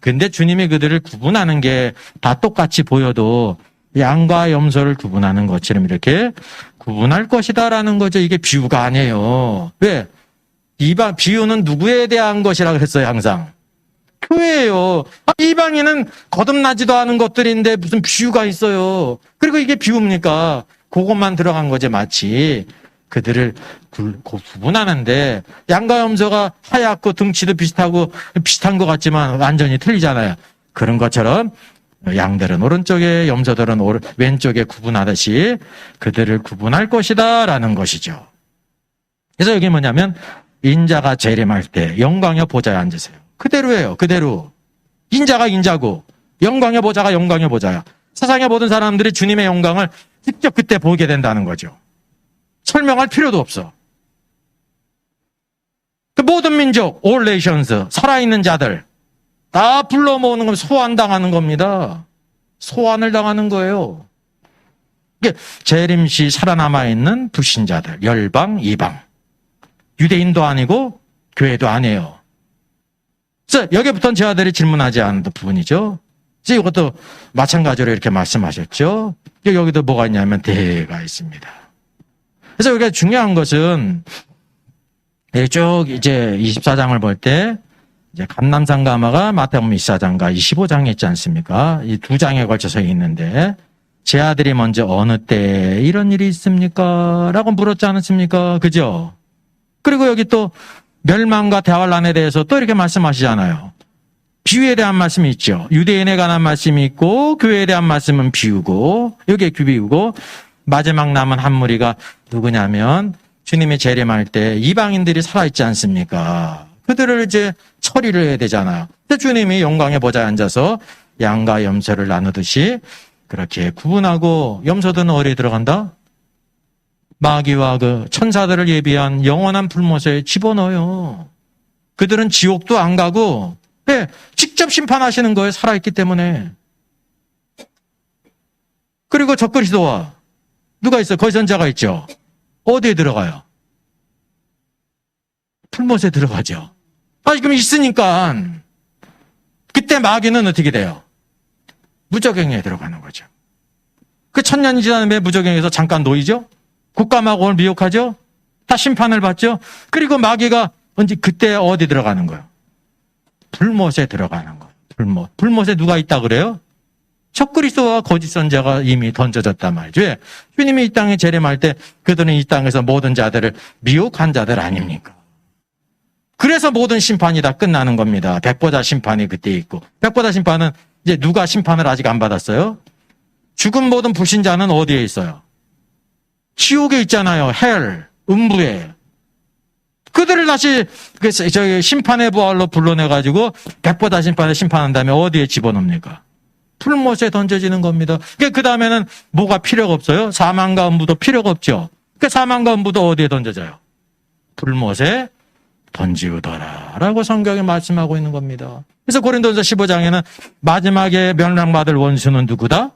근데 주님이 그들을 구분하는 게 다 똑같이 보여도 양과 염소를 구분하는 것처럼 이렇게 구분할 것이다라는 거죠. 이게 비유가 아니에요. 왜? 비유는 누구에 대한 것이라고 했어요, 항상. 교회예요. 이방인은 거듭나지도 않은 것들인데 무슨 비유가 있어요. 그리고 이게 비유입니까? 그것만 들어간 거지, 마치. 그들을 구분하는데 양과 염소가 하얗고 등치도 비슷한 것 같지만 완전히 틀리잖아요. 그런 것처럼 양들은 오른쪽에 염소들은 왼쪽에 구분하듯이 그들을 구분할 것이다 라는 것이죠. 그래서 여기 뭐냐면 인자가 재림할 때 영광의 보좌에 앉으세요. 그대로예요. 그대로. 인자가 인자고 영광의 보좌가 영광의 보좌야. 세상의 모든 사람들이 주님의 영광을 직접 그때 보게 된다는 거죠. 설명할 필요도 없어. 그 모든 민족, all nations, 살아있는 자들 다 불러 모으는 건 소환당하는 겁니다. 소환을 당하는 거예요. 이게 재림 시 살아남아 있는 불신자들, 열방, 이방, 유대인도 아니고 교회도 아니에요. 그래서 여기부터는 제자들이 질문하지 않은 부분이죠. 그래서 이것도 마찬가지로 이렇게 말씀하셨죠. 여기도 뭐가 있냐면 대가 있습니다. 그래서 여기가 중요한 것은 쭉 이제 24장을 볼 때 이제 감람산 가마가 마태복음 24장과 25장에 있지 않습니까? 이 두 장에 걸쳐서 있는데 제 아들이 먼저 어느 때 이런 일이 있습니까? 라고 물었지 않았습니까? 그죠? 그리고 여기 또 멸망과 대환란에 대해서 또 이렇게 말씀하시잖아요. 비유에 대한 말씀이 있죠. 유대인에 관한 말씀이 있고 교회에 대한 말씀은 비유고 이게 비유고 마지막 남은 한 무리가 누구냐면 주님이 재림할 때 이방인들이 살아있지 않습니까? 그들을 이제 처리를 해야 되잖아요. 근데 주님이 영광의 보좌에 앉아서 양과 염소를 나누듯이 그렇게 구분하고 염소들은 어디에 들어간다? 마귀와 그 천사들을 예비한 영원한 불못에 집어넣어요. 그들은 지옥도 안 가고 직접 심판하시는 거예요. 살아있기 때문에. 그리고 적그리스도와 누가 있어요? 거전자가 있죠. 어디에 들어가요? 풀못에 들어가죠. 지금 있으니까 그때 마귀는 어떻게 돼요? 무저갱에 들어가는 거죠. 그 천년이 지난 후에 무저갱에서 잠깐 놓이죠. 국가마공을 미혹하죠. 다 심판을 받죠. 그리고 마귀가 언제 그때 어디 들어가는 거예요? 불못에 들어가는 거예요. 불못. 불못에 누가 있다 그래요? 적그리스도와 거짓 선자가 이미 던져졌단 말이죠. 왜? 주님이 이 땅에 재림할 때 그들은 이 땅에서 모든 자들을 미혹한 자들 아닙니까? 그래서 모든 심판이 다 끝나는 겁니다. 백보자 심판이 그때 있고. 백보자 심판은 이제 누가 심판을 아직 안 받았어요? 죽은 모든 불신자는 어디에 있어요? 지옥에 있잖아요. 헬, 음부에. 그들을 다시 심판의 부활로 불러내가지고 백보자 심판에 심판한 다음에 어디에 집어넣습니까? 풀못에 던져지는 겁니다. 그 다음에는 뭐가 필요가 없어요? 사망과 음부도 필요가 없죠. 그 사망과 음부도 어디에 던져져요? 풀못에 던지우더라 라고 성경이 말씀하고 있는 겁니다. 그래서 고린도전서 15장에는 마지막에 멸망받을 원수는 누구다?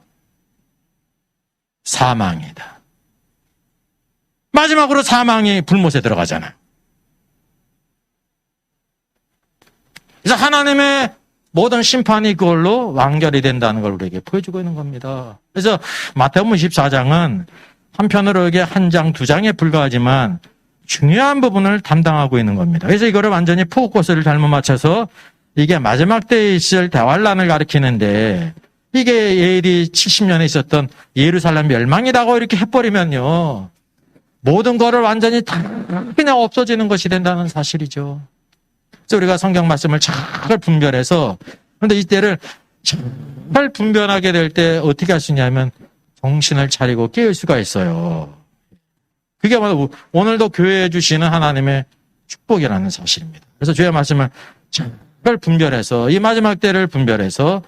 사망이다. 마지막으로 사망이 불못에 들어가잖아요. 그래서 하나님의 모든 심판이 그걸로 완결이 된다는 걸 우리에게 보여주고 있는 겁니다. 그래서 마태복음 24장은 한편으로 이게 한 장, 두 장에 불과하지만 중요한 부분을 담당하고 있는 겁니다. 그래서 이거를 완전히 포커스를 잘못 맞춰서 이게 마지막 때에 있을 대환란을 가리키는데 이게 AD 70년에 있었던 예루살렘 멸망이라고 이렇게 해버리면요. 모든 거를 완전히 다 그냥 없어지는 것이 된다는 사실이죠. 그래서 우리가 성경 말씀을 잘 분별해서 그런데 이때를 잘 분별하게 될 때 어떻게 할 수 있냐면 정신을 차리고 깨울 수가 있어요. 그게 바로 오늘도 교회에 주시는 하나님의 축복이라는 사실입니다. 그래서 주의 말씀을 잘 분별해서 이 마지막 때를 분별해서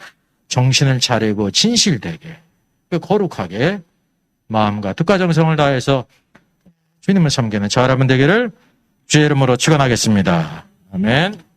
정신을 차리고 진실되게 거룩하게 마음과 뜻과 정성을 다해서 주님을 섬기는 저 여러분 되기를 주의 이름으로 축원하겠습니다. 아멘.